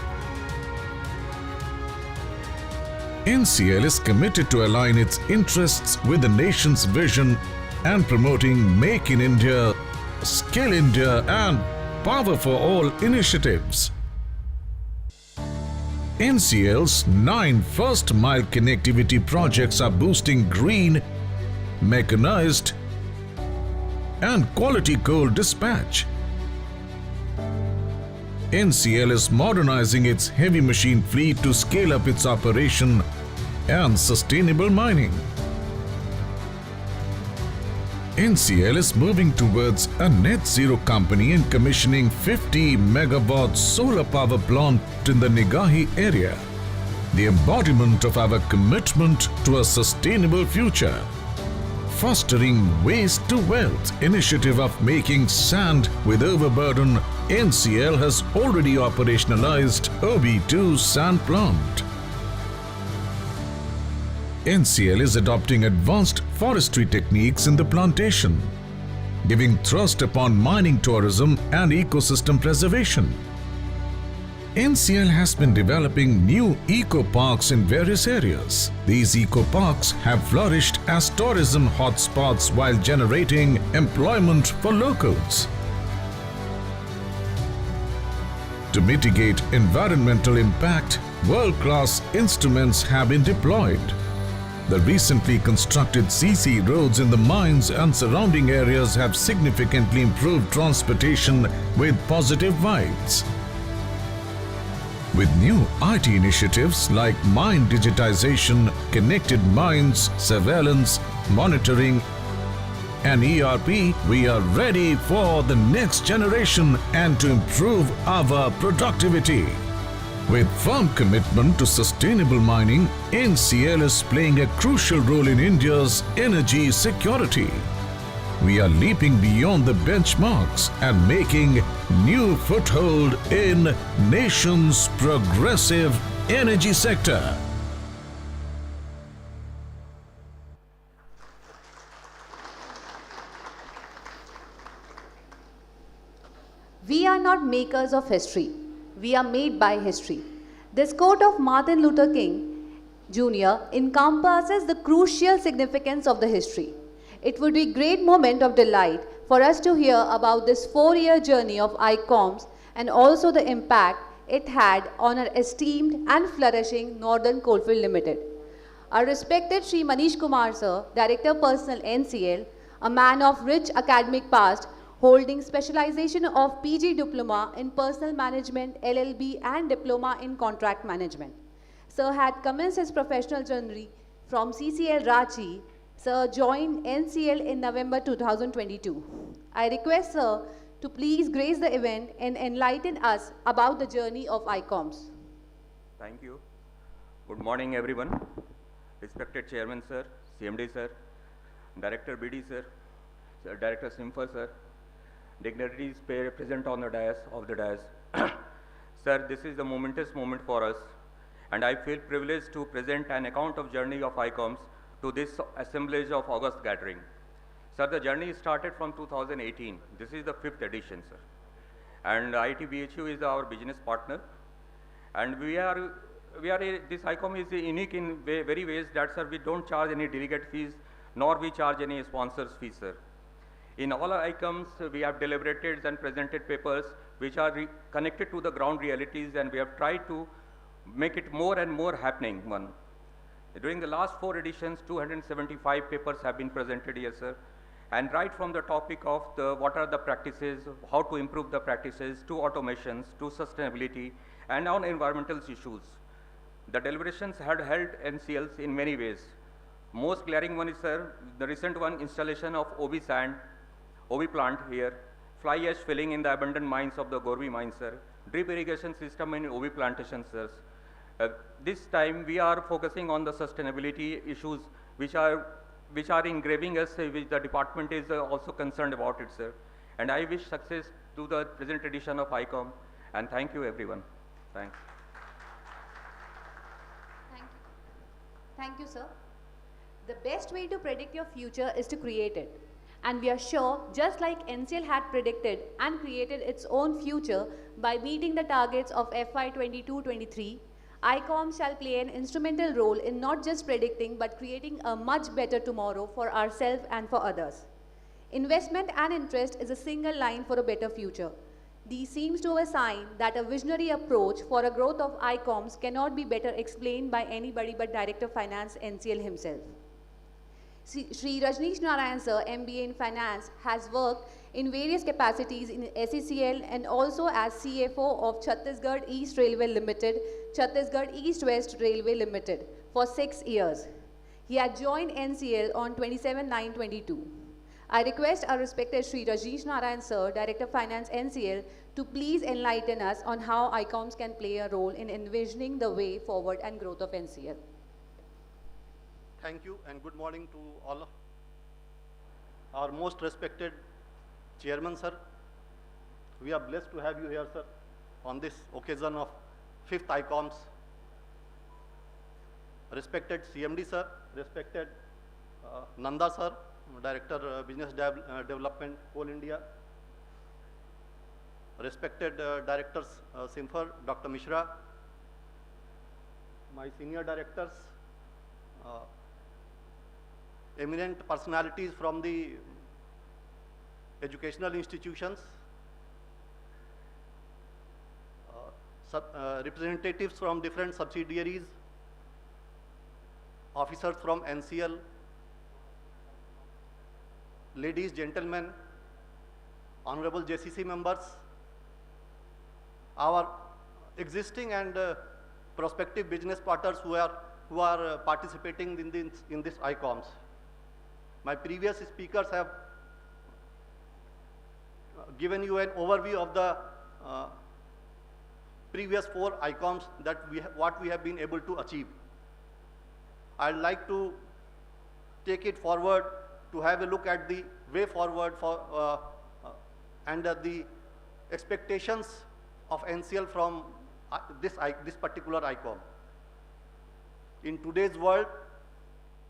NCL is committed to align its interests with the nation's vision and promoting Make in India, Skill India and Power for All initiatives. NCL's 9 first-mile connectivity projects are boosting green, mechanized and quality coal dispatch. NCL is modernizing its heavy machine fleet to scale up its operation and sustainable mining. NCL is moving towards a net zero company and commissioning 50 megawatt solar power plant in the Nigahi area, the embodiment of our commitment to a sustainable future. Fostering waste to wealth initiative of making sand with overburden, NCL has already operationalized OB2 sand plant. NCL is adopting advanced forestry techniques in the plantation, giving thrust upon mining tourism and ecosystem preservation. NCL has been developing new eco-parks in various areas. These eco-parks have flourished as tourism hotspots while generating employment for locals. To mitigate environmental impact, world-class instruments have been deployed. The recently constructed CC roads in the mines and surrounding areas have significantly improved transportation with positive vibes. With new IT initiatives like mine digitization, connected mines, surveillance, monitoring, and ERP, we are ready for the next generation and to improve our productivity. With firm commitment to sustainable mining, NCL is playing a crucial role in India's energy security. We are leaping beyond the benchmarks and making new foothold in nation's progressive energy sector. We are not makers of history. We are made by history. This quote of Martin Luther King Jr. encompasses the crucial significance of the history. It would be a great moment of delight for us to hear about this 4-year journey of ICOMS and also the impact it had on our esteemed and flourishing Northern Coalfield Limited. Our respected Sri Manish Kumar Sir, Director Personnel NCL, a man of rich academic past, holding specialization of PG Diploma in Personal Management, LLB and Diploma in Contract Management. Sir had commenced his professional journey from CCL Ranchi. Sir joined NCL in November 2022. I request Sir to please grace the event and enlighten us about the journey of ICOMS. Thank you. Good morning, everyone. Respected Chairman, Sir, CMD, Sir, Director BD, Sir, Director Simfer, Sir, dignitaries present on the dais of the dais. Sir, this is a momentous moment for us, and I feel privileged to present an account of journey of ICOMS to this assemblage of August gathering. Sir, the journey started from 2018. This is the 5th edition, sir. And ITBHU is our business partner. And this ICOM is unique in very ways that, sir, we don't charge any delegate fees, nor we charge any sponsors fees, sir. In all our ICOMs, we have deliberated and presented papers which are connected to the ground realities, and we have tried to make it more and more happening one. During the last 4 editions, 275 papers have been presented here, sir. And right from the topic of what are the practices, how to improve the practices, to automations, to sustainability, and on environmental issues. The deliberations had held NCLs in many ways. Most glaring one is, sir, the recent one, installation of OB sand, OB plant here, fly ash filling in the abandoned mines of the Gorvi mines, sir, drip irrigation system in OB plantations, sir. This time we are focusing on the sustainability issues which are engraving us, which the department is also concerned about it, sir. And I wish success to the present edition of ICOM, and thank you, everyone. Thanks. Thank you, sir. The best way to predict your future is to create it. And we are sure, just like NCL had predicted and created its own future by meeting the targets of FY 22-23, ICOM shall play an instrumental role in not just predicting but creating a much better tomorrow for ourselves and for others. Investment and interest is a single line for a better future. This seems to be a sign that a visionary approach for a growth of ICOMS cannot be better explained by anybody but Director of Finance NCL himself. Sri Rajneesh Narayan Sir, MBA in Finance, has worked in various capacities in SECL and also as CFO of Chhattisgarh East Railway Limited, Chhattisgarh East West Railway Limited for 6 years. He had joined NCL on 27/9/22. I request our respected Sri Rajneesh Narayan Sir, Director of Finance NCL, to please enlighten us on how ICOMS can play a role in envisioning the way forward and growth of NCL. Thank you and good morning to all. Our most respected Chairman, sir. We are blessed to have you here, sir, on this occasion of 5th ICOMS. Respected CMD, sir, respected Nanda, sir, Director Business Development, Coal India. Respected Directors Simfer, Dr. Mishra, my senior directors, eminent personalities from the educational institutions, representatives from different subsidiaries, officers from NCL, ladies, gentlemen, honorable JCC members, our existing and prospective business partners who are participating in this ICOMS. My previous speakers have given you an overview of the previous 4 ICOMS that what we have been able to achieve. I'd like to take it forward to have a look at the way forward for and the expectations of NCL from this particular ICOM. In today's world,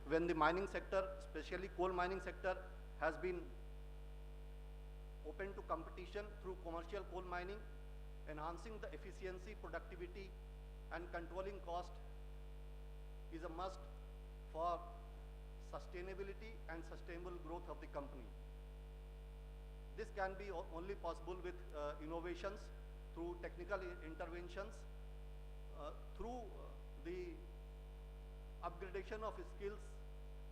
when the mining sector, especially coal mining sector, has been open to competition through commercial coal mining, enhancing the efficiency, productivity, and controlling cost is a must for sustainability and sustainable growth of the company. This can be only possible with innovations through technical interventions, through the upgradation of skills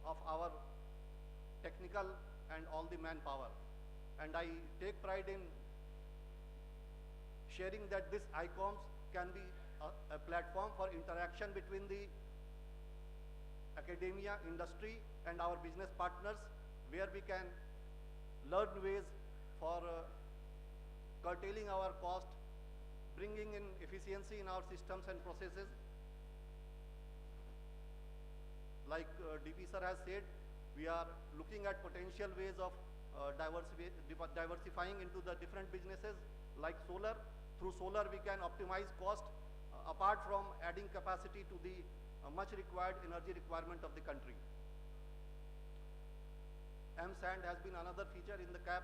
of our technical and all the manpower. And I take pride in sharing that this ICOMS can be a platform for interaction between the academia, industry, and our business partners, where we can learn ways for curtailing our cost, bringing in efficiency in our systems and processes. Like DP sir has said, we are looking at potential ways of diversifying into the different businesses like solar. Through solar we can optimize cost apart from adding capacity to the much required energy requirement of the country. M-Sand has been another feature in the CAP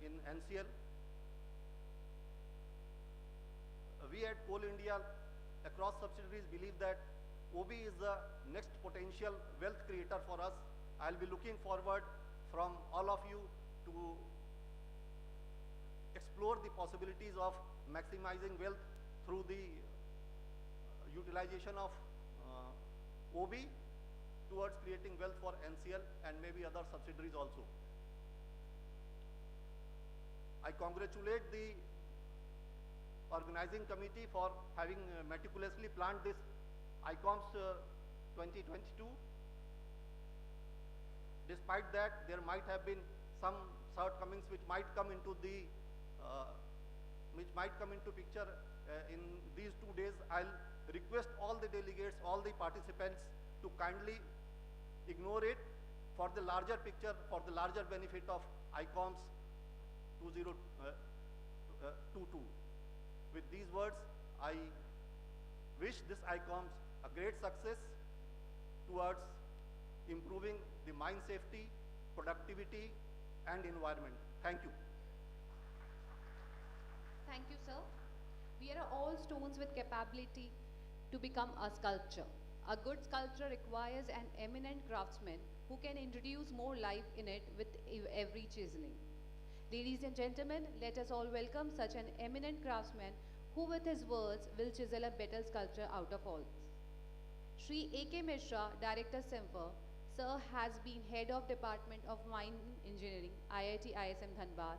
in NCL. We at Coal India across subsidiaries believe that OB is the next potential wealth creator for us. I'll be looking forward from all of you to explore the possibilities of maximizing wealth through the utilization of OB towards creating wealth for NCL and maybe other subsidiaries also. I congratulate the organizing committee for having meticulously planned this ICOMS 2022. Despite that, there might have been some shortcomings which might come into the picture in these 2 days. I'll request all the delegates, all the participants to kindly ignore it for the larger picture, for the larger benefit of ICOMS 2022. With these words, I wish this ICOMS a great success towards improving the mine safety, productivity, and environment. Thank you. Thank you, sir. We are all stones with capability to become a sculpture. A good sculpture requires an eminent craftsman who can introduce more life in it with every chiseling. Ladies and gentlemen, let us all welcome such an eminent craftsman who with his words will chisel a better sculpture out of all. Shri A.K. Mishra, Director Simfer, sir has been Head of Department of Mine Engineering, IIT ISM Dhanbad,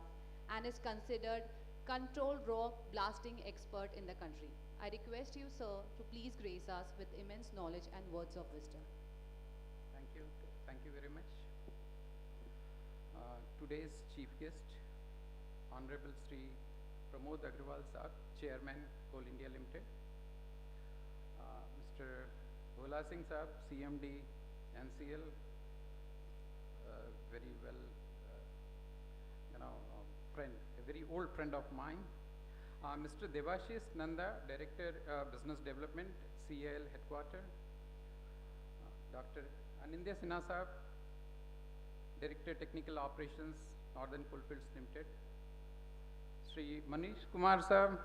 and is considered controlled rock blasting expert in the country. I request you, sir, to please grace us with immense knowledge and words of wisdom. Thank you. Thank you very much. Today's chief guest, Honorable Sri Pramod Agrawal Sahab, Chairman, Coal India Limited. Mr. Bhola Singh Sahab, CMD, NCL, very well, friend, a very old friend of mine. Mr. Devashish Nanda, Director Business Development, CIL Headquarter. Dr. Anindya Sinha Sahab, Director Technical Operations, Northern Coalfields Limited. Sri Manish Kumar Sahab,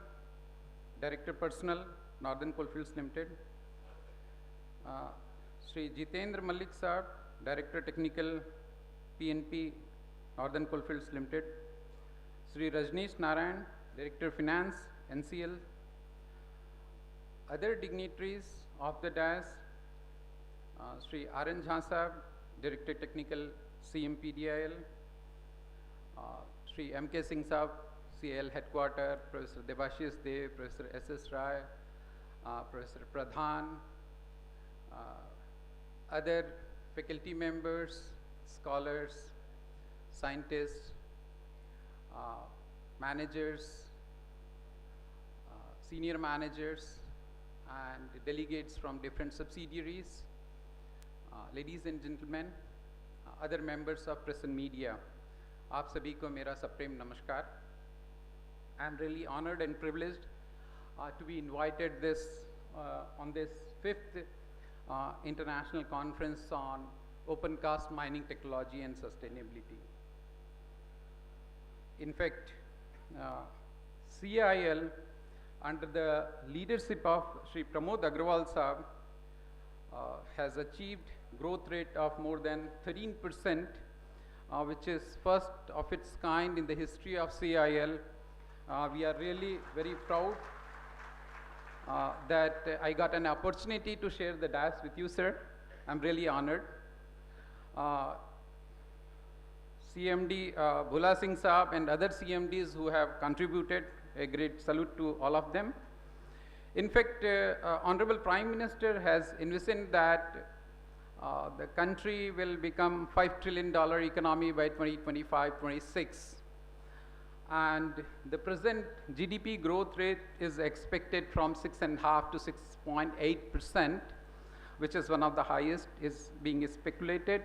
Director Personnel, Northern Coalfields Limited. Sri Jitendra Malik Sahab, Director Technical, PNP, Northern Coalfields Limited. Sri Rajneesh Narayan, Director Finance, NCL. Other dignitaries of the dais, Sri Arun Jha Sahab, Director Technical, CMPDIL. Sri M.K. Singh Sahab, CL Headquarter, Professor Devashish Dev, Professor S.S. Rai, Professor Pradhan, other faculty members, scholars, scientists, managers, senior managers, and delegates from different subsidiaries, ladies and gentlemen, other members of press and media, aap sabhi ko mera saprem namaskar. I am really honored and privileged to be invited on this 5th international conference on Opencast mining technology and sustainability. In fact, CIL, under the leadership of Sri Pramod Agrawal Sahab, has achieved growth rate of more than 13%, which is first of its kind in the history of CIL. We are really very proud that I got an opportunity to share the dais with you, sir. I'm really honored. CMD Bhula Singh Saab and other CMDs who have contributed, a great salute to all of them. In fact, Honorable Prime Minister has envisioned that the country will become $5 trillion economy by 2025-26. And the present GDP growth rate is expected from 6.5% to 6.8%, which is one of the highest, is being speculated.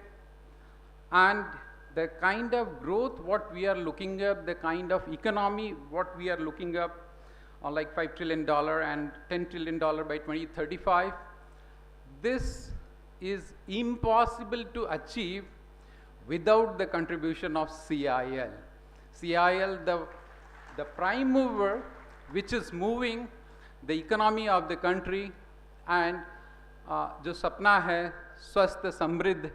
And the kind of growth what we are looking at, the kind of economy what we are looking up, like $5 trillion and $10 trillion by 2035, this is impossible to achieve without the contribution of CIL. CIL, the prime mover, which is moving the economy of the country, and जो सपना है स्वस्थ समृद्ध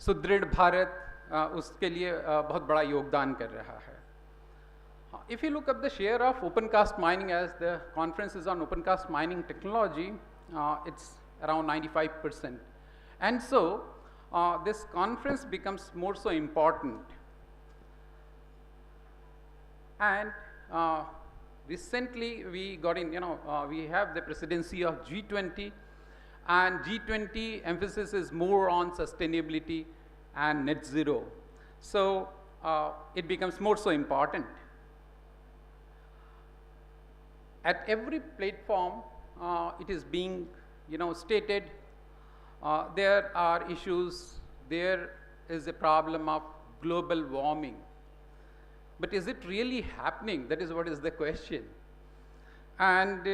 सुदृढ़ भारत, उसके लिए बहुत बड़ा योगदान कर रहा है. If you look at the share of Opencast mining, as the conference is on Opencast mining technology, it's around 95%. And so, this conference becomes more so important. And recently we got in, we have the presidency of G20, and G20 emphasis is more on sustainability and net zero. So it becomes more so important. At every platform, it is being, stated, there are issues, there is a problem of global warming. But is it really happening? That is what is the question. And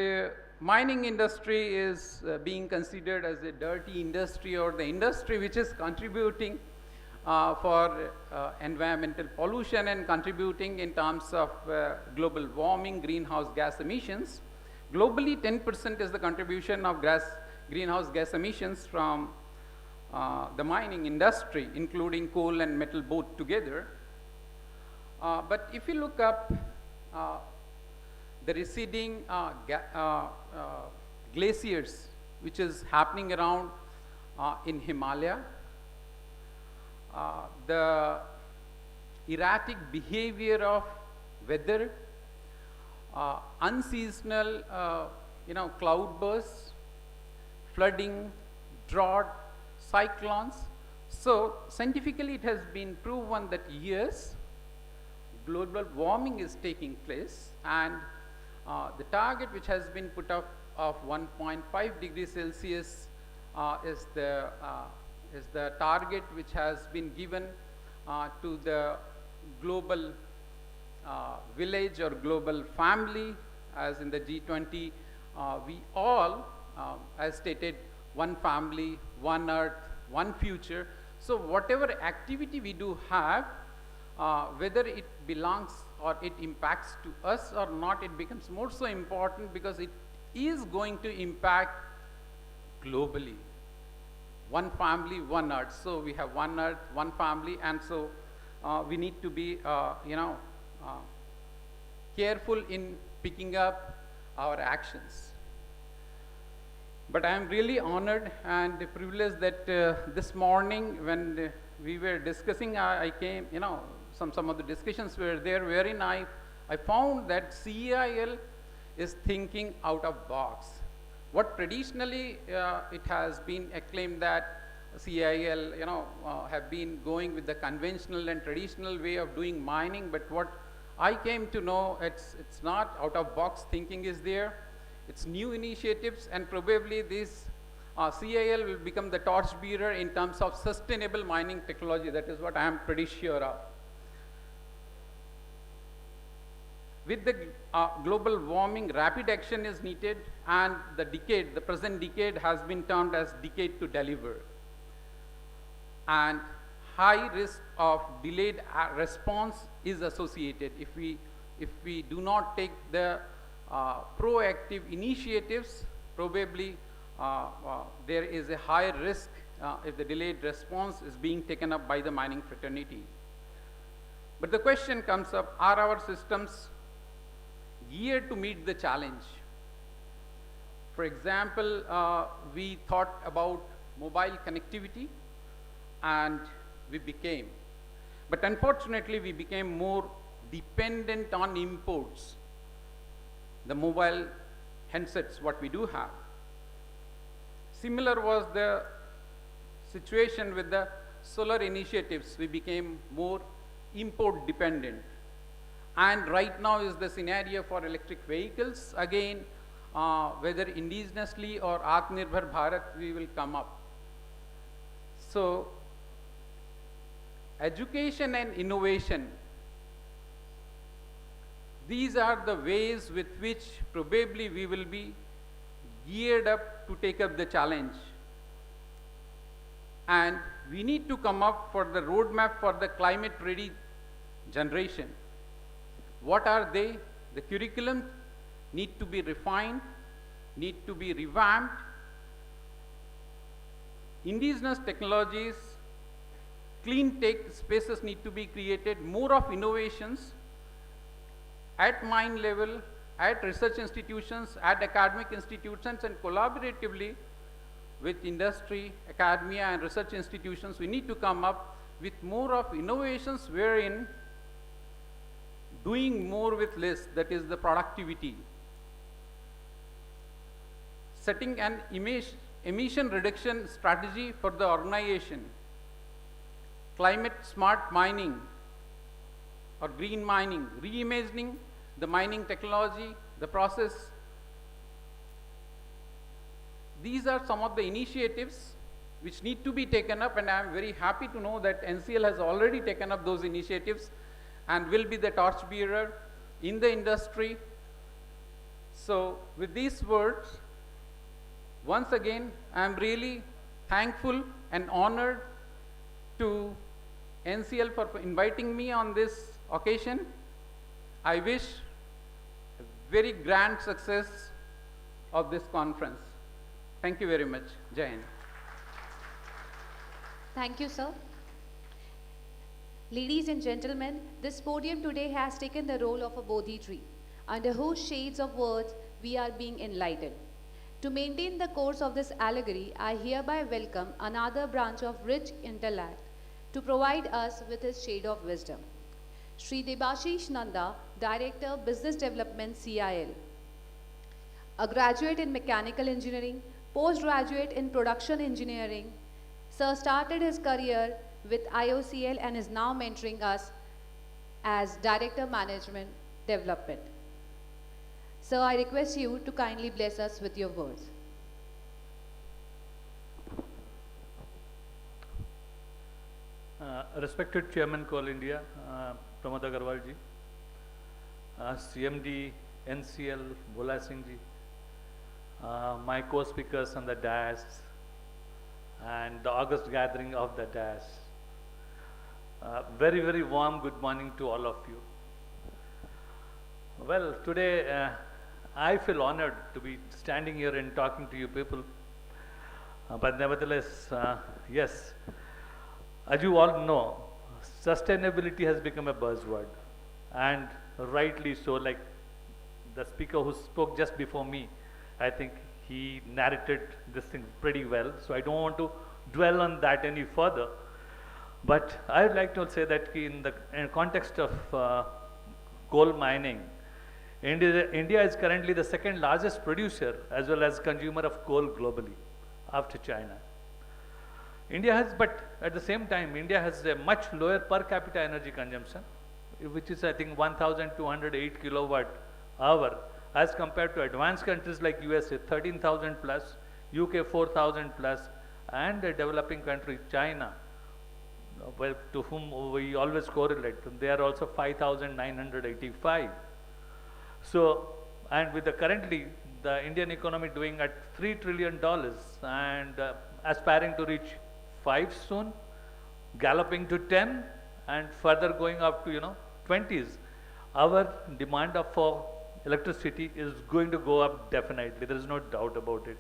mining industry is being considered as a dirty industry, or the industry which is contributing for environmental pollution and contributing in terms of global warming, greenhouse gas emissions. Globally, 10% is the contribution of greenhouse gas emissions from the mining industry, including coal and metal both together. But if you look up the receding glaciers, which is happening around in Himalaya, the erratic behavior of weather, unseasonal cloud bursts, flooding, drought, cyclones. So scientifically it has been proven that yes, global warming is taking place, and the target which has been put up of 1.5 degrees Celsius is the target which has been given to the global village or global family, as in the G20 we all, as stated, one family, one earth, one future. So whatever activity we do have, whether it belongs or it impacts to us or not, it becomes more so important because it is going to impact globally. One family, one earth. So we have one earth, one family, and so we need to be, careful in picking up our actions. But I am really honored and privileged that this morning when we were discussing, I came, some of the discussions were there wherein I found that CIL is thinking out of box. What traditionally it has been acclaimed that CIL, have been going with the conventional and traditional way of doing mining, but what I came to know, it's not out of box thinking is there. It's new initiatives, and probably this CIL will become the torchbearer in terms of sustainable mining technology. That is what I am pretty sure of. With the global warming, rapid action is needed, and the present decade has been termed as decade to deliver. And high risk of delayed response is associated. If we do not take the proactive initiatives, probably there is a higher risk if the delayed response is being taken up by the mining fraternity. But the question comes up, are our systems geared to meet the challenge? For example, we thought about mobile connectivity and we became. But unfortunately, we became more dependent on imports. The mobile handsets, what we do have. Similar was the situation with the solar initiatives. We became more import dependent. And right now is the scenario for electric vehicles. Again, whether indigenously or Atmanirbhar Bharat, we will come up. So, education and innovation, these are the ways with which probably we will be geared up to take up the challenge. And we need to come up for the roadmap for the climate ready generation. What are they? The curriculum need to be refined, need to be revamped. Indigenous technologies, clean tech spaces need to be created, more of innovations at mine level, at research institutions, at academic institutions, and collaboratively with industry, academia, and research institutions. We need to come up with more of innovations wherein doing more with less, that is the productivity. Setting an emission reduction strategy for the organization, climate smart mining or green mining, reimagining the mining technology, the process. These are some of the initiatives which need to be taken up, and I am very happy to know that NCL has already taken up those initiatives and will be the torchbearer in the industry. So with these words, once again, I am really thankful and honored to NCL for inviting me on this occasion. I wish a very grand success of this conference. Thank you very much. Jai Hind. Thank you, sir. Ladies and gentlemen, this podium today has taken the role of a Bodhi tree, under whose shades of words we are being enlightened. To maintain the course of this allegory, I hereby welcome another branch of rich intellect to provide us with his shade of wisdom. Sri Debashish Nanda, Director, Business Development, CIL. A graduate in Mechanical Engineering, postgraduate in Production Engineering, Sir started his career with IOCL and is now mentoring us as Director, Management Development. Sir, I request you to kindly bless us with your words. Respected Chairman Coal India, Pramod Agarwal ji, CMD, NCL, Bhola Singh ji, my co-speakers on the dais, and the August gathering of the dais. Very, very warm good morning to all of you. Well, today I feel honored to be standing here and talking to you people. But nevertheless, yes, as you all know, sustainability has become a buzzword, and rightly so. Like the speaker who spoke just before me, I think he narrated this thing pretty well, so I don't want to dwell on that any further. But I would like to say that in the context of coal mining, India is currently the second largest producer as well as consumer of coal globally after China. India has, but at the same time, India has a much lower per capita energy consumption, which is I think 1,208 kilowatt hour, as compared to advanced countries like USA 13,000 plus, UK 4,000 plus, and a developing country China, well, to whom we always correlate. They are also 5,985. So, and with the currently the Indian economy doing at $3 trillion and aspiring to reach 5 soon, galloping to 10, and further going up to 20s, our demand for electricity is going to go up definitely. There is no doubt about it.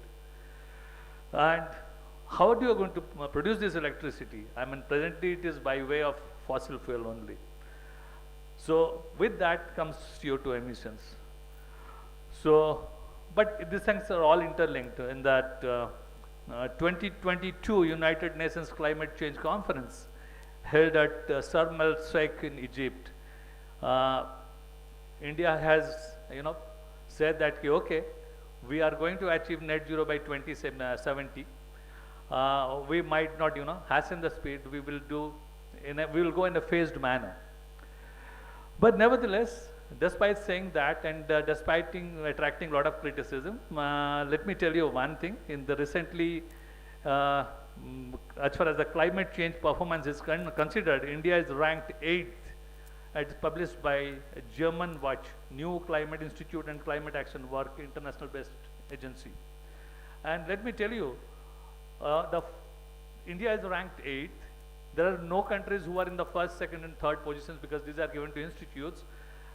And how do you going to produce this electricity? I mean, presently it is by way of fossil fuel only. So with that comes CO2 emissions. So, but these things are all interlinked in that 2022 United Nations Climate Change Conference held at Sharm el Sheikh in Egypt. India has, said that, okay, we are going to achieve net zero by 2070. We might not, hasten the speed. We will we will go in a phased manner. But nevertheless, despite saying that and despite attracting a lot of criticism, let me tell you one thing. In the recently, as far as the climate change performance is considered, India is ranked 8th. It's published by a German watch, New Climate Institute and Climate Action Work, international based agency. And let me tell you, India is ranked 8th. There are no countries who are in the first, second and third positions because these are given to institutes.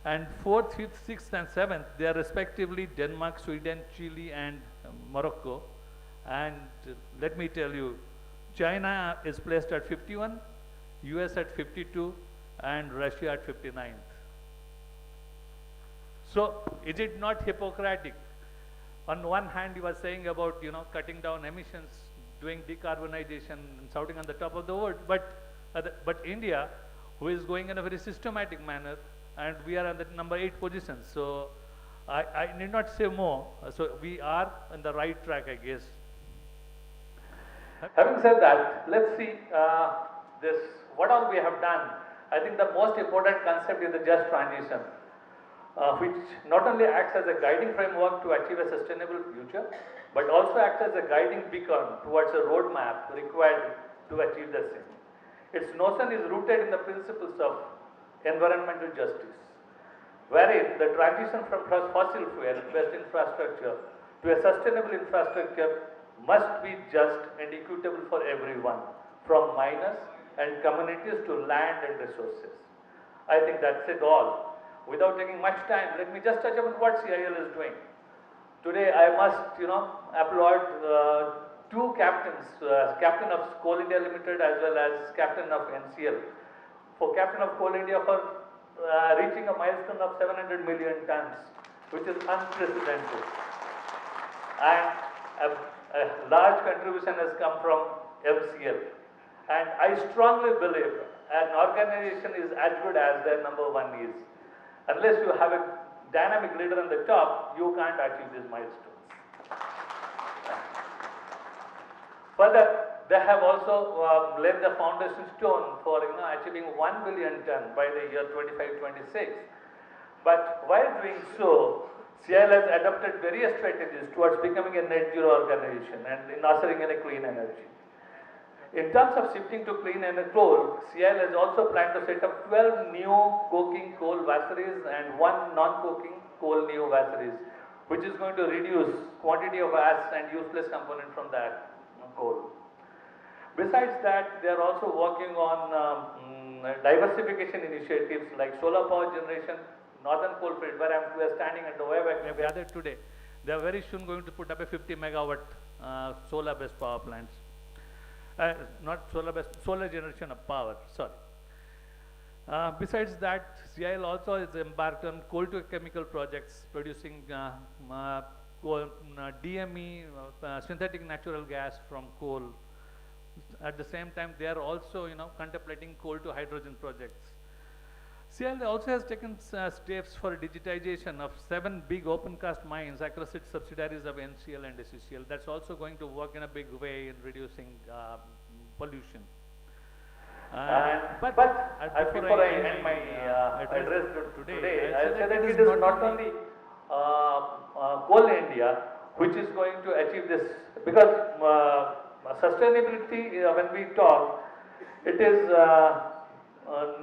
And 4th, 5th, 6th and 7th, they are respectively Denmark, Sweden, Chile and Morocco. And let me tell you, China is placed at 51, US at 52 and Russia at 59th. So is it not hypocritic? On one hand, you are saying about cutting down emissions, doing decarbonization, and shouting on the top of the world, but India, who is going in a very systematic manner, and we are on the number 8 position. So I need not say more. So we are on the right track, I guess. Having said that, let's see what all we have done. I think the most important concept is the just transition, which not only acts as a guiding framework to achieve a sustainable future, but also acts as a guiding beacon towards a roadmap required to achieve the same. Its notion is rooted in the principles of environmental justice, wherein the transition from fossil fuel-based infrastructure to a sustainable infrastructure must be just and equitable for everyone, from miners and communities to land and resources. I think that's it all. Without taking much time, let me just touch upon what CIL is doing. Today, I must, applaud 2 captains, Captain of Coal India Limited as well as Captain of NCL. For Captain of Coal India for reaching a milestone of 700 million tons, which is unprecedented. And a large contribution has come from MCL. And I strongly believe an organization is as good as their number 1 is. Unless you have a dynamic leader on the top, you can't achieve these milestones. Further, they have also laid the foundation stone for achieving 1 billion ton by the year 25-26. But while doing so, CIL has adopted various strategies towards becoming a net zero organization and in ushering in a clean energy. In terms of shifting to clean energy coal, CIL has also planned to set up 12 new coking coal washeries and 1 non-coking coal new washeries, which is going to reduce quantity of ash and useless component from that coal. Besides that, they are also working on diversification initiatives like solar power generation, northern coalfield, where we are standing at the Wayback Gather today. They are very soon going to put up a 50 megawatt solar-based power plants. Not solar-based, solar generation of power, sorry. Besides that, CIL also is embarked on coal to chemical projects producing DME, synthetic natural gas from coal. At the same time, they are also contemplating coal to hydrogen projects. CIL also has taken steps for digitization of 7 big Opencast mines across its subsidiaries of NCL and SCCL. That's also going to work in a big way in reducing pollution. But before I end my address today, I'll say that it is not only Coal India which is going to achieve this, because sustainability, when we talk, it is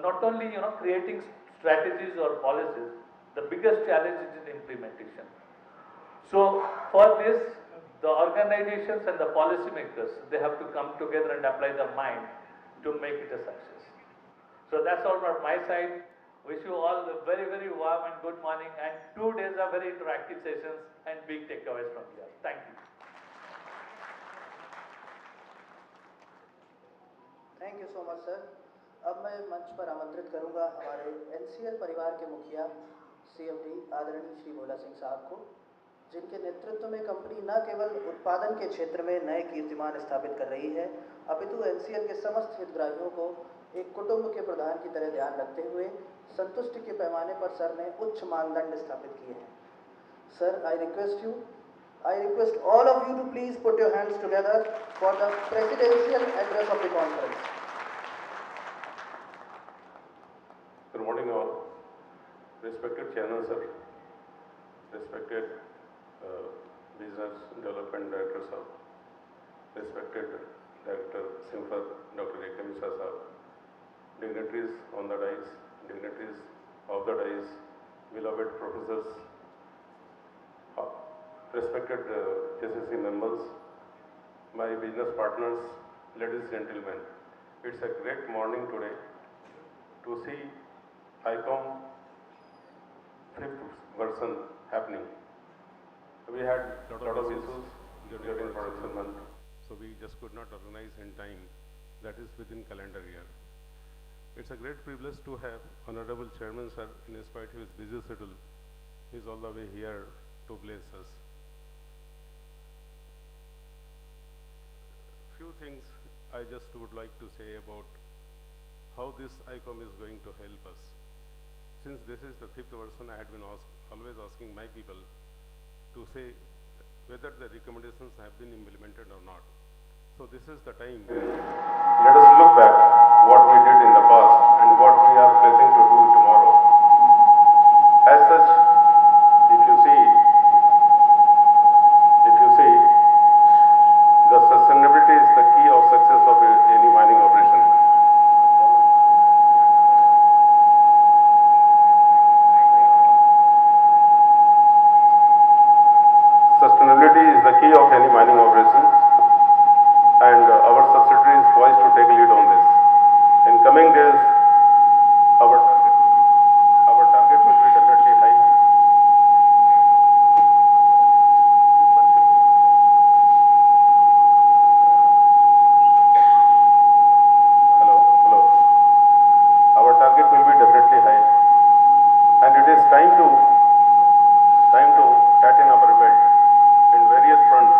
not only creating strategies or policies. The biggest challenge is in implementation. So for this, the organizations and the policymakers, they have to come together and apply the mind to make it a success. So that's all from my side. Wish you all a very, very warm and good morning, and 2 days of very interactive sessions and big takeaways from here. Thank you. Thank you so much sir. अब मैं मंच पर आमंत्रित करूंगा हमारे NCL परिवार के मुखिया सीएमडी आदरणीय श्री भोला सिंह साहब को, जिनके नेतृत्व में कंपनी न केवल उत्पादन के क्षेत्र में नए कीर्तिमान स्थापित कर रही है, अपितु एनसीएल के समस्त हितग्राहियों को एक कुटुंब के प्रधान की तरह ध्यान रखते हुए संतुष्टि के पैमाने पर सर ने उच्च मानदंड स्थापित किए हैं। Sir, I request all of you to please put your hands together for the presidential address of the conference. Good morning all. Respected Chairman Sir, respected Business Development Director Sir, respected Director Simfer, Dr. A.K. Mishra Sir, dignitaries on the dais, dignitaries of the dais, beloved professors, respected JCC members, my business partners, ladies and gentlemen. It's a great morning today to see ICOM 5th version happening. We had a lot of issues during production month, so we just could not organize in time, that is within calendar year. It's a great privilege to have Honorable Chairman Sir, in spite of his busy schedule, he is all the way here to bless us. Few things I just would like to say about how this ICOM is going to help us. Since this is the 5th version, I had been always asking my people to say whether the recommendations have been implemented or not. So this is the time. Let us look back what we did in the past and what we are placing to do tomorrow. As such, if you see, the sustainability is the key of success of any mining operation. Sustainability is the key of any mining operation, and our subsidiary is poised to take lead on this. In coming days, our target will be definitely high. Our target will be definitely high, and it is time to tighten our belt in various fronts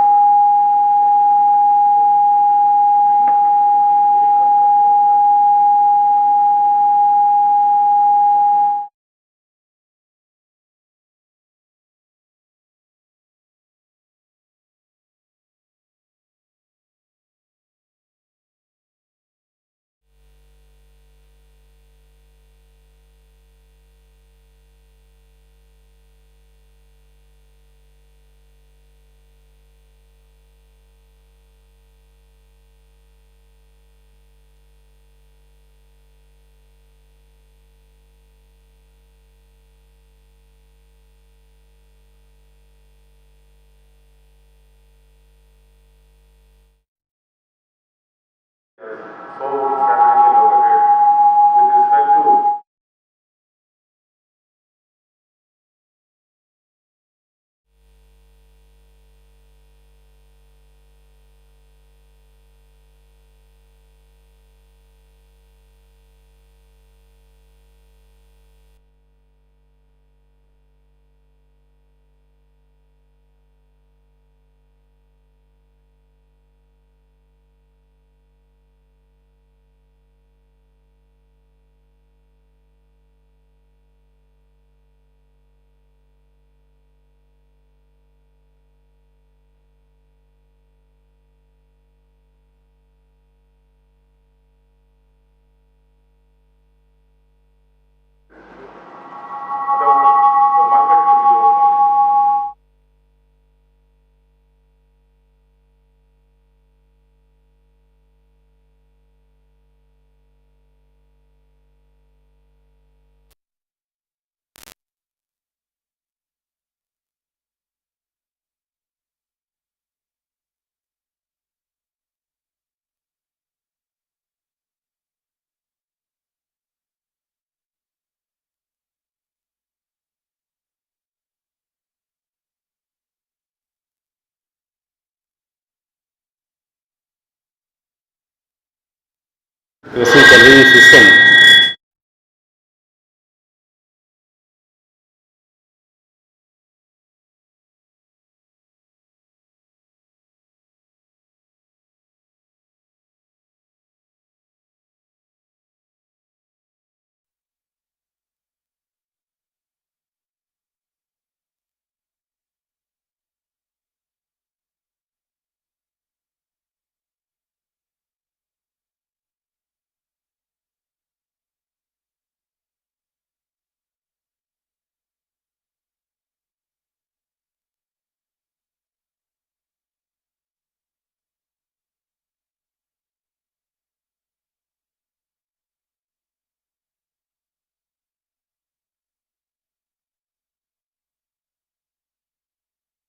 Racing conveying system.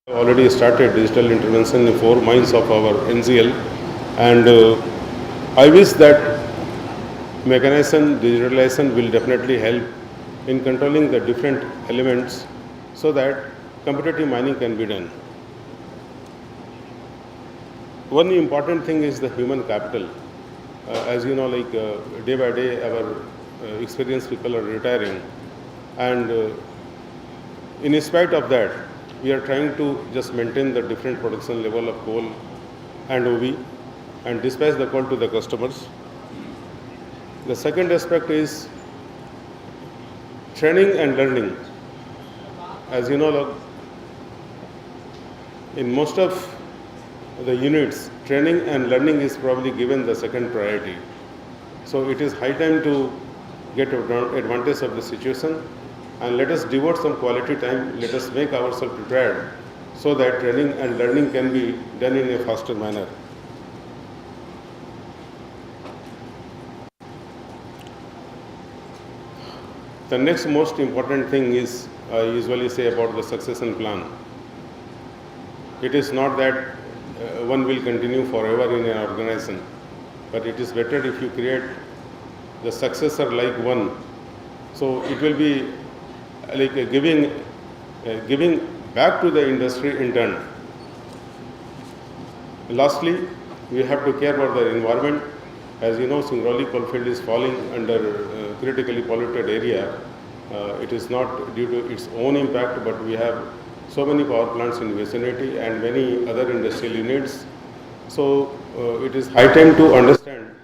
Already started digital intervention in 4 mines of our NCL, and I wish that mechanization, digitalization will definitely help in controlling the different elements so that competitive mining can be done. One important thing is the human capital. As you know, day by day our experienced people are retiring, and in spite of that, we are trying to just maintain the different production level of coal and OB and dispatch the coal to the customers. The second aspect is training and learning. As you know, in most of the units, training and learning is probably given the second priority. So it is high time to get advantage of the situation, and let us devote some quality time, let us make ourselves prepared so that training and learning can be done in a faster manner. The next most important thing is, I usually say about the succession plan. It is not that one will continue forever in an organization, but it is better if you create the successor like one. So it will be like giving back to the industry in turn. Lastly, we have to care about the environment. As you know, Singrauli coalfield is falling under critically polluted area. It is not due to its own impact, but we have so many power plants in vicinity and many other industrial units. So it is high time to understand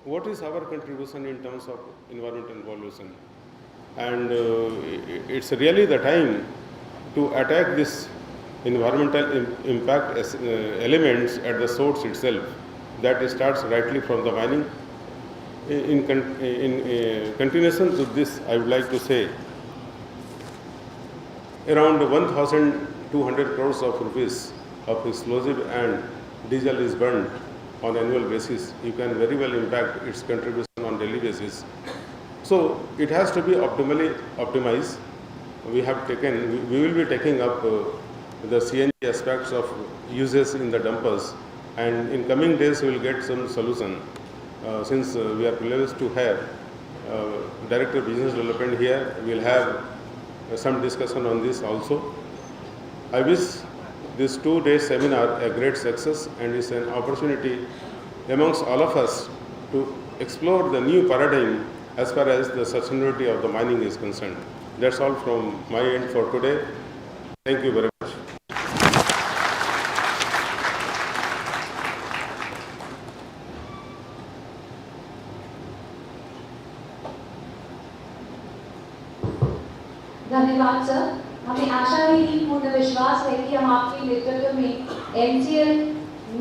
what is our contribution in terms of environmental pollution. And it's really the time to attack this environmental impact elements at the source itself. That starts rightly from the mining. In continuation to this, I would like to say around 1,200 crores of rupees of explosive and diesel is burned on annual basis. You can very well impact its contribution on daily basis. So it has to be optimally optimized. We will be taking up the CNG aspects of uses in the dumpers, and in coming days we will get some solution. Since we are privileged to have Director of Business Development here, we will have some discussion on this also. I wish this 2-day seminar a great success, and is an opportunity amongst all of us to explore the new paradigm as far as the sustainability of the mining is concerned. That's all from my end for today. Thank you very much. धन्यवाद sir. हमें आशा है कि पूर्ण विश्वास है कि हम आपके नेतृत्व में एनसीएल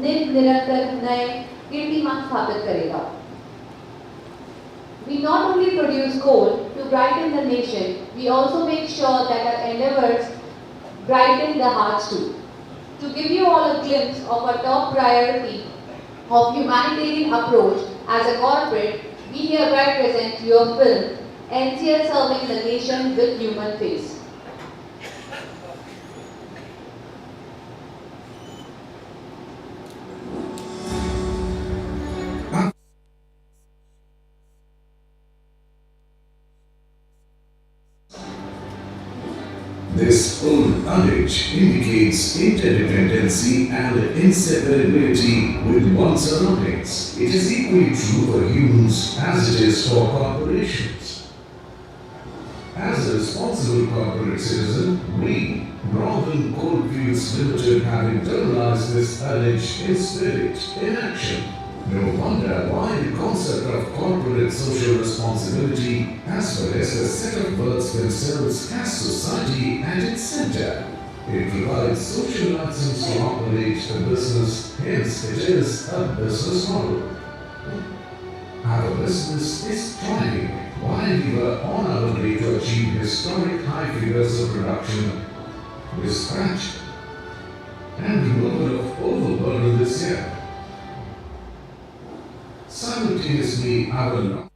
निरंतर नए कीर्तिमान स्थापित करेगा। We not only produce coal to brighten the nation, we also make sure that our endeavors brighten the hearts too. To give you all a glimpse of our top priority of humanitarian approach as a corporate, we hereby present your film, NCL Serving the Nation with Human Face. This full mandate marriage indicates interdependency and inseparability with one's surroundings. It is equally true for humans as it is for corporations. As a responsible corporate citizen, we, Northern Coalfields Limited, have internalized this adage in spirit, in action. No wonder why the concept of corporate social responsibility, as well as the set of words themselves, has society at its center. It provides social license to operate a business, hence it is a business model. Our business is thriving while we were on our way to achieve historic high figures of production, dispatch, and removal of overburden this year. Simultaneously, our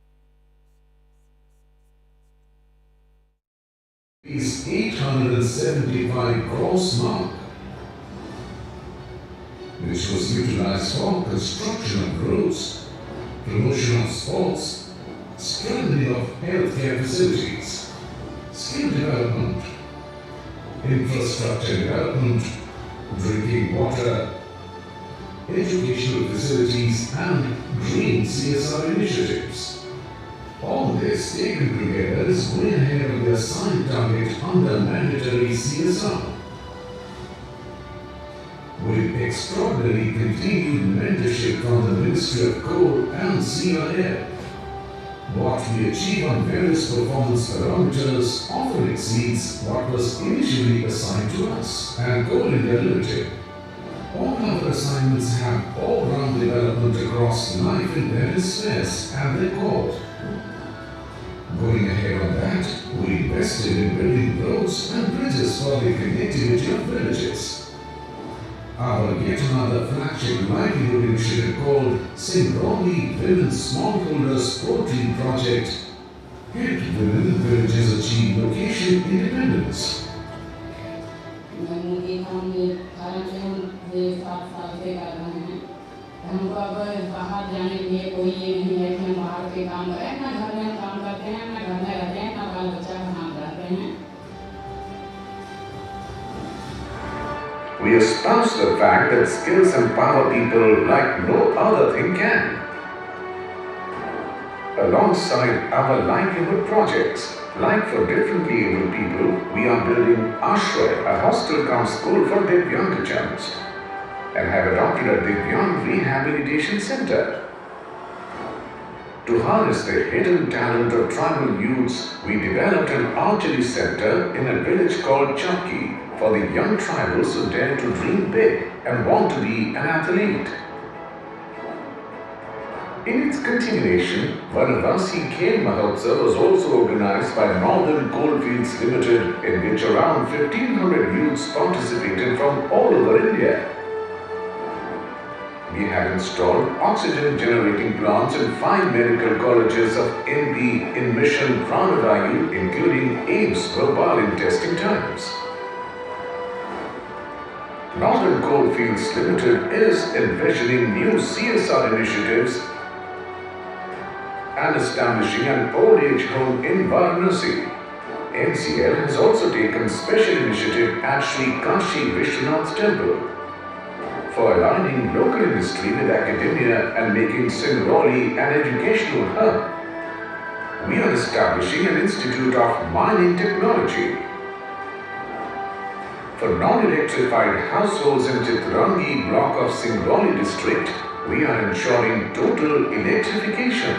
is 875 gross mark, which was utilized for construction of roads, promotion of sports, strengthening of healthcare facilities, skill development, infrastructure development, drinking water, educational facilities, and green CSR initiatives. All this taken together is way ahead of the assigned target under mandatory CSR. With extraordinary continued mentorship from the Ministry of Coal and CIL, what we achieve on various performance parameters often exceeds what was initially assigned to us. And Coal India Limited, all our assignments have all-round development across life in various spheres, and they're called. Going ahead on that, we invested in building roads and bridges for the connectivity of villages. Our yet another flagship livelihood initiative called Singrauli Women's Smallholders Poultry Project helped women in villages achieve location independence. हमको अब बाहर जाने के लिए कोई ये नहीं है कि हम बाहर के काम करें, ना घर में हम काम करते हैं, ना घर में रहते हैं, ना बाल बच्चा का नाम रहते हैं। We espouse the fact that skills empower people like no other thing can. Alongside our livelihood projects, like for differently abled people, we are building Ashray, a hostel-cum-school for Divyangajans, and have adopted a Divyang Rehabilitation Center. To harness the hidden talent of tribal youths, we developed an archery center in a village called Chakki for the young tribals who dare to dream big and want to be an athlete. In its continuation, Varanasi Khel Mahotsav was also organized by Northern Coalfields Limited, in which around 1,500 youths participated from all over India. We have installed oxygen generating plants in 5 medical colleges of MP in Mission Pranavayu, including AIMS Bhopal in testing times. Northern Coalfields Limited is envisioning new CSR initiatives and establishing an old age home in Varanasi. NCL has also taken special initiative at Sri Kashi Vishwanath Temple for aligning local industry with academia and making Singrauli an educational hub. We are establishing an institute of mining technology. For non-electrified households in Chitrangi block of Singrauli district, we are ensuring total electrification.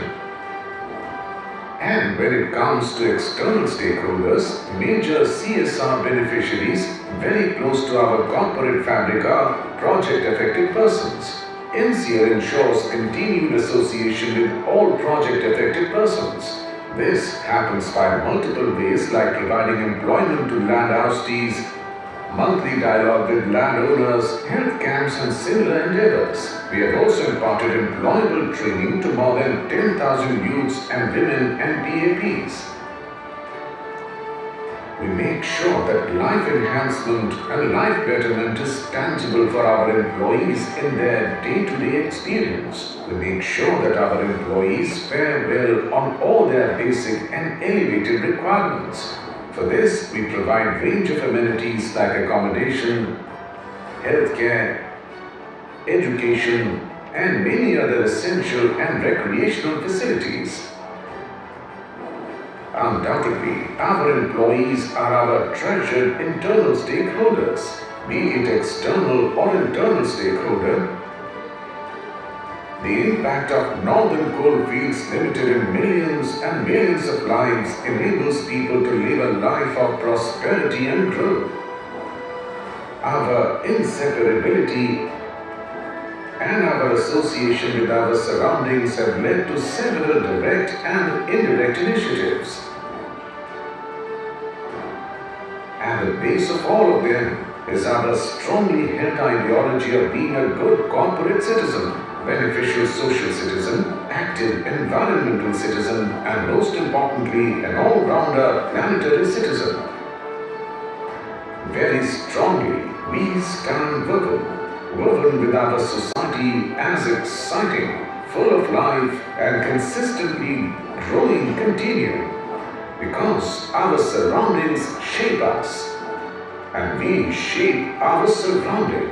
And when it comes to external stakeholders, major CSR beneficiaries very close to our corporate fabric are project-affected persons. NCL ensures continued association with all project-affected persons. This happens by multiple ways like providing employment to land houseties, monthly dialogue with landowners, health camps and similar endeavors. We have also imparted employable training to more than 10,000 youths and women and PAPs. We make sure that life enhancement and life betterment is tangible for our employees in their day-to-day experience. We make sure that our employees fare well on all their basic and elevated requirements. For this, we provide range of amenities like accommodation, healthcare, education, and many other essential and recreational facilities. Undoubtedly, our employees are our treasured internal stakeholders, be it external or internal stakeholder. The impact of Northern Coalfields Limited in millions and millions of lives enables people to live a life of prosperity and growth. Our inseparability and our association with our surroundings have led to several direct and indirect initiatives. At the base of all of them is our strongly held ideology of being a good corporate citizen, beneficial social citizen, active environmental citizen, and most importantly, an all-rounder planetary citizen. Very strongly, we stand woven with our society as exciting, full of life, and consistently growing continuum, because our surroundings shape us, and we shape our surrounding.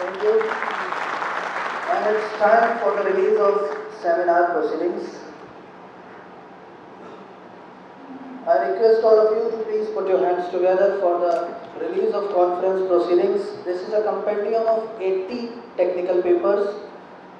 Thank you. And it's time for the release of seminar proceedings. I request all of you to please put your hands together for the release of conference proceedings. This is a compendium of 80 technical papers,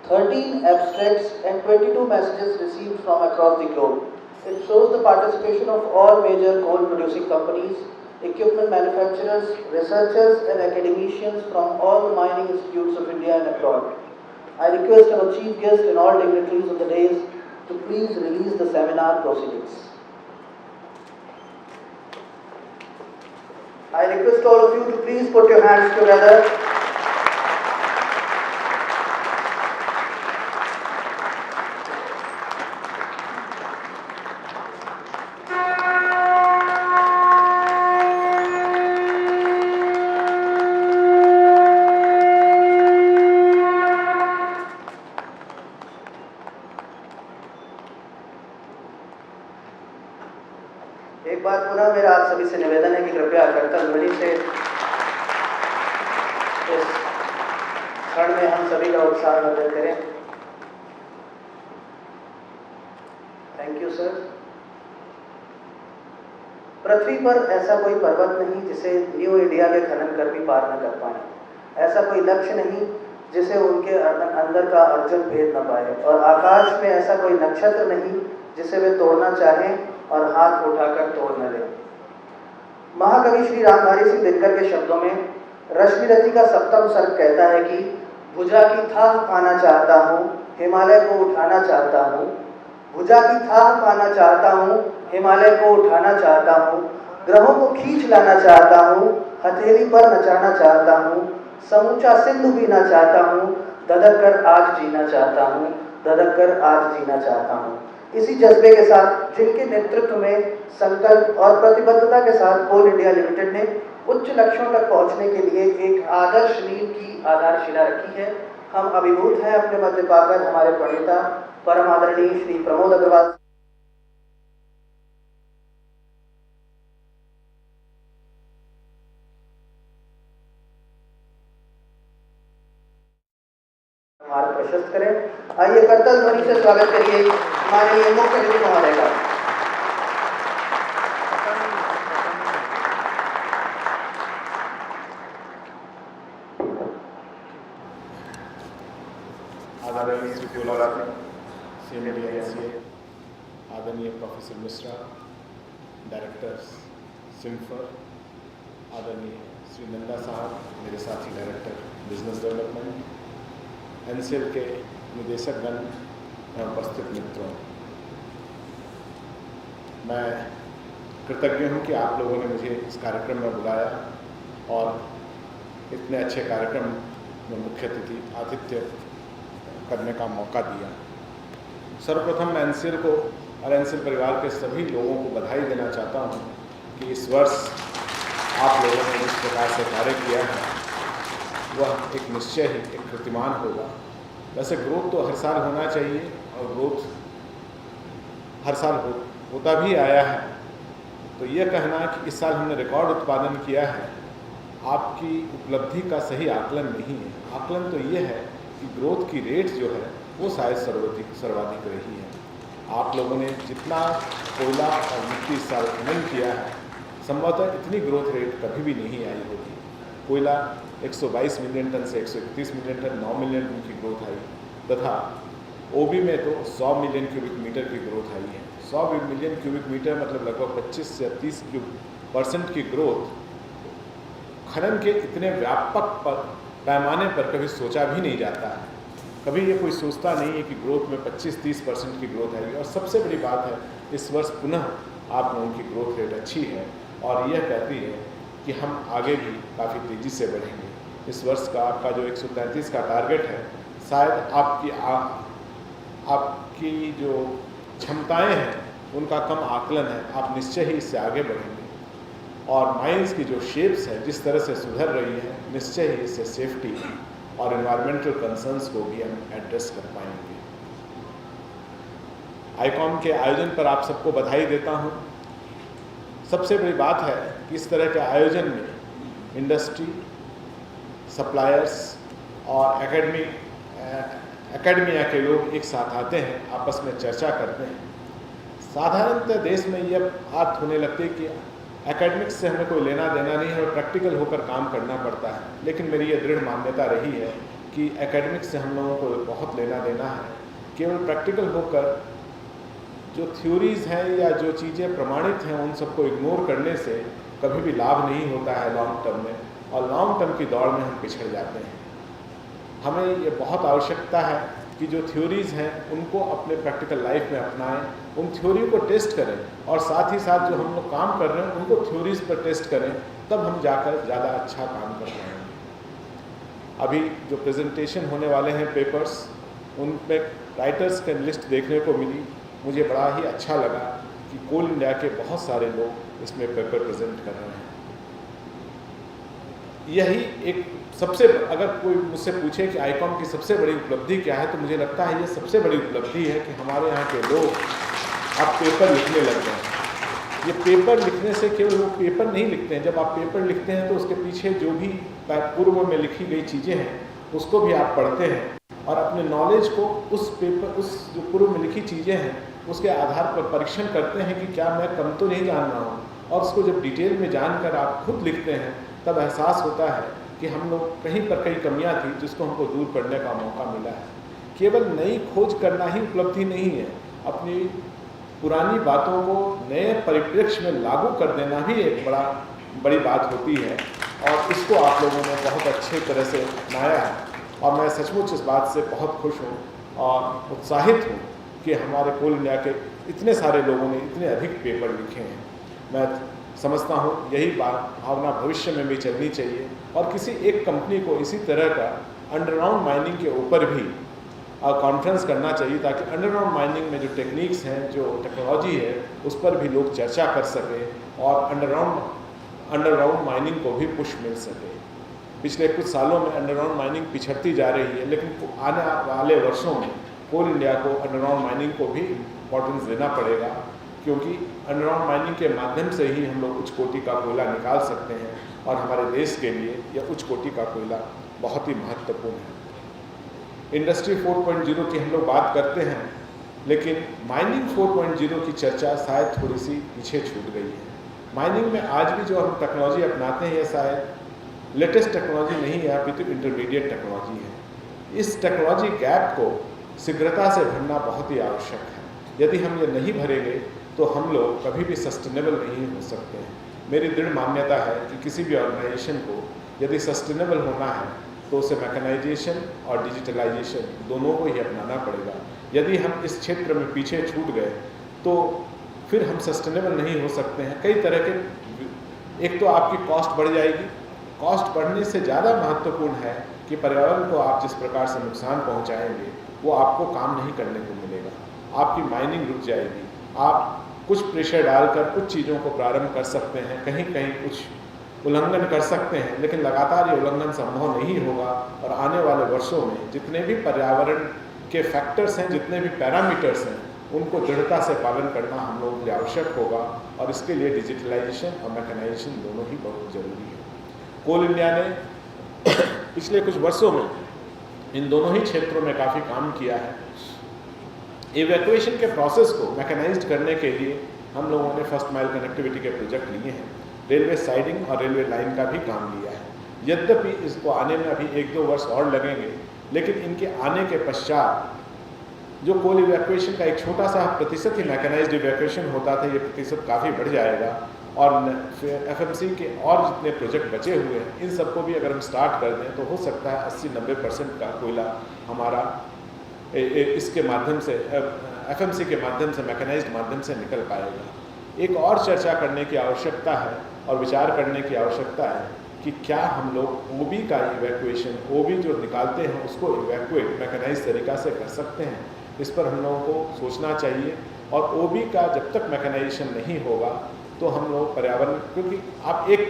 13 abstracts, and 22 messages received from across the globe. It shows the participation of all major coal producing companies, equipment manufacturers, researchers, and academicians from all the mining institutes of India and abroad. I request our chief guest and all dignitaries of the days to please release the seminar proceedings. I request all of you to please put your hands together. एक बार पुनः मेरा आप सभी से निवेदन है कि कृपया करतल ध्वनि से इस क्षण में हम सभी का उत्साह वर्धित करें। Thank you sir. पृथ्वी पर ऐसा कोई पर्वत नहीं जिसे न्यू इंडिया के खनन कर भी पार न कर पाए। ऐसा कोई लक्ष्य नहीं जिसे उनके अंदर का अर्जुन भेद न पाए, और आकाश में ऐसा कोई नक्षत्र नहीं जिसे वे तोड़ना चाहें और हाथ उठाकर तोड़ न लें। महाकवि श्री रामधारी सिंह दिनकर के शब्दों में रश्मिरथी का सप्तम सर्ग कहता है कि भुजा की थाह पाना चाहता हूँ, हिमालय को उठाना चाहता हूँ। भुजा की थाह पाना चाहता हूँ, हिमालय को उठाना चाहता हूँ। ग्रहों को खींच लाना चाहता हूँ, हथेली पर नचाना चाहता हूँ। समूचा सिंधु पीना चाहता हूँ, धधक कर आज जीना चाहता हूँ, धधक कर आज जीना चाहता हूँ। इसी जज्बे के साथ, जिनके नेतृत्व में संकल्प और प्रतिबद्धता के साथ कोल इंडिया लिमिटेड ने उच्च लक्ष्यों तक पहुंचने के लिए एक आदर्श नींव की आधारशिला रखी है, हम अभिभूत हैं अपने मध्य पाकर हमारे प्रणेता परम आदरणीय श्री प्रमोद अग्रवाल हमारा प्रशस्त करें। आइए करतल ध्वनि से स्वागत करिए माननीय मुख्य अतिथि महोदय का। आदरणीय श्री कोलाराती CMD आदरणीय प्रोफेसर मिश्रा, डायरेक्टर सिम्फर, आदरणीय श्री नंदा साहब, मेरे साथी डायरेक्टर बिजनेस डेवलपमेंट, एनसीएल के निदेशकगण एवं उपस्थित मित्रों, मैं कृतज्ञ हूँ कि आप लोगों ने मुझे इस कार्यक्रम में बुलाया और इतने अच्छे कार्यक्रम में मुख्य अतिथि आतिथ्य करने का मौका दिया। सर्वप्रथम मैं एनसीएल को और एनसीएल परिवार के सभी लोगों को बधाई देना चाहता हूँ कि इस वर्ष आप लोगों ने जिस प्रकार से कार्य किया है वह एक निश्चय ही एक कीर्तिमान होगा। वैसे ग्रोथ तो हर साल होना चाहिए और ग्रोथ हर साल होता भी आया है, तो ये कहना कि इस साल हमने रिकॉर्ड उत्पादन किया है, आपकी उपलब्धि का सही आकलन नहीं है। आकलन तो ये है कि ग्रोथ की रेट जो है वो शायद सर्वाधिक रही है। आप लोगों ने जितना कोयला और मिट्टी इस साल खनन किया है, संभवतः इतनी ग्रोथ रेट कभी भी नहीं आई होगी। कोयला 122 मिलियन टन से 131 मिलियन टन, 9 मिलियन टन की ग्रोथ आई, तथा ओबी में तो 100 मिलियन क्यूबिक मीटर की ग्रोथ आई है। 100 मिलियन क्यूबिक मीटर मतलब लगभग 25 से 30% की ग्रोथ खनन के इतने व्यापक पैमाने पर कभी सोचा भी नहीं जाता है। कभी ये कोई सोचता नहीं है कि ग्रोथ में 25-30% की ग्रोथ आएगी। और सबसे बड़ी बात है, इस वर्ष पुनः आप लोगों की ग्रोथ रेट अच्छी है और यह कहती है कि हम आगे भी काफ़ी तेज़ी से बढ़ेंगे। इस वर्ष का आपका जो 133 का टारगेट है, शायद आपकी जो क्षमताएं हैं उनका कम आकलन है, आप निश्चय ही इससे आगे बढ़ेंगे। और माइंस की जो शेप्स है जिस तरह से सुधर रही है, निश्चय ही इससे सेफ्टी और एनवायरमेंटल कंसर्न्स को भी हम एड्रेस कर पाएंगे। आईकॉम के आयोजन पर आप सबको बधाई देता हूं। सबसे बड़ी बात है कि इस तरह के आयोजन में इंडस्ट्री, सप्लायर्स और एकेडमिया के लोग एक साथ आते हैं, आपस में चर्चा करते हैं। साधारणतः देश में यह बात होने लगती है कि एकेडमिक्स से हमें कोई लेना देना नहीं है और प्रैक्टिकल होकर काम करना पड़ता है। लेकिन मेरी ये दृढ़ मान्यता रही है कि एकेडमिक्स से हम लोगों को बहुत लेना देना है। केवल प्रैक्टिकल होकर जो थ्योरीज हैं या जो चीज़ें प्रमाणित हैं उन सबको इग्नोर करने से कभी भी लाभ नहीं होता है लॉन्ग टर्म में, और लॉन्ग टर्म की दौड़ में हम पिछड़ जाते हैं। हमें ये बहुत आवश्यकता है कि जो थ्योरीज़ हैं उनको अपने प्रैक्टिकल लाइफ में अपनाएं, उन थ्योरी को टेस्ट करें और साथ ही साथ जो हम लोग काम कर रहे हैं उनको थ्योरीज पर टेस्ट करें, तब हम जाकर ज़्यादा अच्छा काम कर पाएंगे। अभी जो प्रेजेंटेशन होने वाले हैं पेपर्स, उन पर राइटर्स की लिस्ट देखने को मिली। मुझे बड़ा ही अच्छा लगा कि कोल इंडिया के बहुत सारे लोग इसमें पेपर प्रेजेंट कर रहे हैं। यही एक सबसे, अगर कोई मुझसे पूछे कि आईकॉम की सबसे बड़ी उपलब्धि क्या है, तो मुझे लगता है ये सबसे बड़ी उपलब्धि है कि हमारे यहाँ के लोग अब पेपर लिखने लग गए हैं। ये पेपर लिखने से केवल वो पेपर नहीं लिखते हैं, जब आप पेपर लिखते हैं तो उसके पीछे जो भी पूर्व में लिखी गई चीज़ें हैं उसको भी आप पढ़ते हैं और अपने नॉलेज को उस जो पूर्व में लिखी चीज़ें हैं उसके आधार पर परीक्षण करते हैं कि क्या मैं कम तो नहीं जान रहा हूँ, और उसको जब डिटेल में जानकर आप खुद लिखते हैं तब एहसास होता है कि हम लोग कहीं पर कई कमियां थी जिसको हमको दूर करने का मौका मिला है। केवल नई खोज करना ही उपलब्धि नहीं है, अपनी पुरानी बातों को नए परिप्रेक्ष्य में लागू कर देना भी एक बड़ी बात होती है, और इसको आप लोगों ने बहुत अच्छे तरह से अपनाया है। और मैं सचमुच इस बात से बहुत खुश हूँ और उत्साहित हूँ कि हमारे कोल इंडिया के इतने सारे लोगों ने इतने अधिक पेपर लिखे हैं। मैं समझता हूँ यही भावना भविष्य में भी चलनी चाहिए, और किसी एक कंपनी को इसी तरह का अंडरग्राउंड माइनिंग के ऊपर भी कॉन्फ्रेंस करना चाहिए, ताकि अंडरग्राउंड माइनिंग में जो टेक्निक्स हैं, जो टेक्नोलॉजी है, उस पर भी लोग चर्चा कर सकें और अंडरग्राउंड माइनिंग को भी पुश मिल सके। पिछले कुछ सालों में अंडरग्राउंड माइनिंग पिछड़ती जा रही है, लेकिन आने वाले वर्षों में कोल इंडिया को अंडरग्राउंड माइनिंग को भी इम्पोर्टेंस देना पड़ेगा, क्योंकि अंडरग्राउंड माइनिंग के माध्यम से ही हम लोग उच्च कोटि का कोयला निकाल सकते हैं, और हमारे देश के लिए यह उच्च कोटि का कोयला बहुत ही महत्वपूर्ण है। इंडस्ट्री 4.0 की हम लोग बात करते हैं, लेकिन माइनिंग 4.0 की चर्चा शायद थोड़ी सी पीछे छूट गई है। माइनिंग में आज भी जो हम टेक्नोलॉजी अपनाते हैं, यह शायद लेटेस्ट टेक्नोलॉजी नहीं है, अपितु इंटरमीडिएट टेक्नोलॉजी है। इस टेक्नोलॉजी गैप को शीघ्रता से भरना बहुत ही आवश्यक है। यदि हम ये नहीं भरेंगे तो हम लोग कभी भी सस्टेनेबल नहीं हो सकते हैं। मेरी दृढ़ मान्यता है कि किसी भी ऑर्गेनाइजेशन को यदि सस्टेनेबल होना है तो उसे मैकेनाइजेशन और डिजिटलाइजेशन दोनों को ही अपनाना पड़ेगा। यदि हम इस क्षेत्र में पीछे छूट गए तो फिर हम सस्टेनेबल नहीं हो सकते हैं। कई तरह के, एक तो आपकी कॉस्ट बढ़ जाएगी, कॉस्ट बढ़ने से ज़्यादा महत्वपूर्ण है कि पर्यावरण को आप जिस प्रकार से नुकसान पहुंचाएंगे वो आपको काम नहीं करने को मिलेगा। आपकी माइनिंग रुक जाएगी। आप कुछ प्रेशर डालकर कुछ चीज़ों को प्रारंभ कर सकते हैं, कहीं कहीं कुछ उल्लंघन कर सकते हैं, लेकिन लगातार ये उल्लंघन संभव नहीं होगा। और आने वाले वर्षों में जितने भी पर्यावरण के फैक्टर्स हैं, जितने भी पैरामीटर्स हैं, उनको दृढ़ता से पालन करना हम लोगों के लिए आवश्यक होगा और इसके लिए डिजिटलाइजेशन और मैकेनाइजेशन दोनों ही बहुत जरूरी है। कोल इंडिया ने पिछले कुछ वर्षों में इन दोनों ही क्षेत्रों में काफ़ी काम किया है। इवैक्यूएशन के प्रोसेस को मैकेनाइज्ड करने के लिए हम लोगों ने फर्स्ट माइल कनेक्टिविटी के प्रोजेक्ट लिए हैं, रेलवे साइडिंग और रेलवे लाइन का भी काम लिया है। यद्यपि इसको आने में अभी 1-2 वर्ष और लगेंगे, लेकिन इनके आने के पश्चात जो कोल इवैक्यूएशन का एक छोटा सा प्रतिशत ही मैकेनाइज्ड इवैक्यूएशन होता था, ये प्रतिशत काफ़ी बढ़ जाएगा और एफएमसी के और जितने प्रोजेक्ट बचे हुए हैं इन सबको भी अगर हम स्टार्ट कर दें तो हो सकता है 80-90% का कोयला हमारा इसके माध्यम से एफएमसी के माध्यम से मैकेनाइज्ड माध्यम से निकल पाएगा। एक और चर्चा करने की आवश्यकता है और विचार करने की आवश्यकता है कि क्या हम लोग ओबी का इवैक्यूएशन, ओबी जो निकालते हैं उसको इवैक्यूएट मैकेनाइज्ड तरीक़ा से कर सकते हैं। इस पर हम लोगों को सोचना चाहिए और ओबी का जब तक मैकेनाइजेशन नहीं होगा तो हम लोग पर्यावरण, क्योंकि आप 1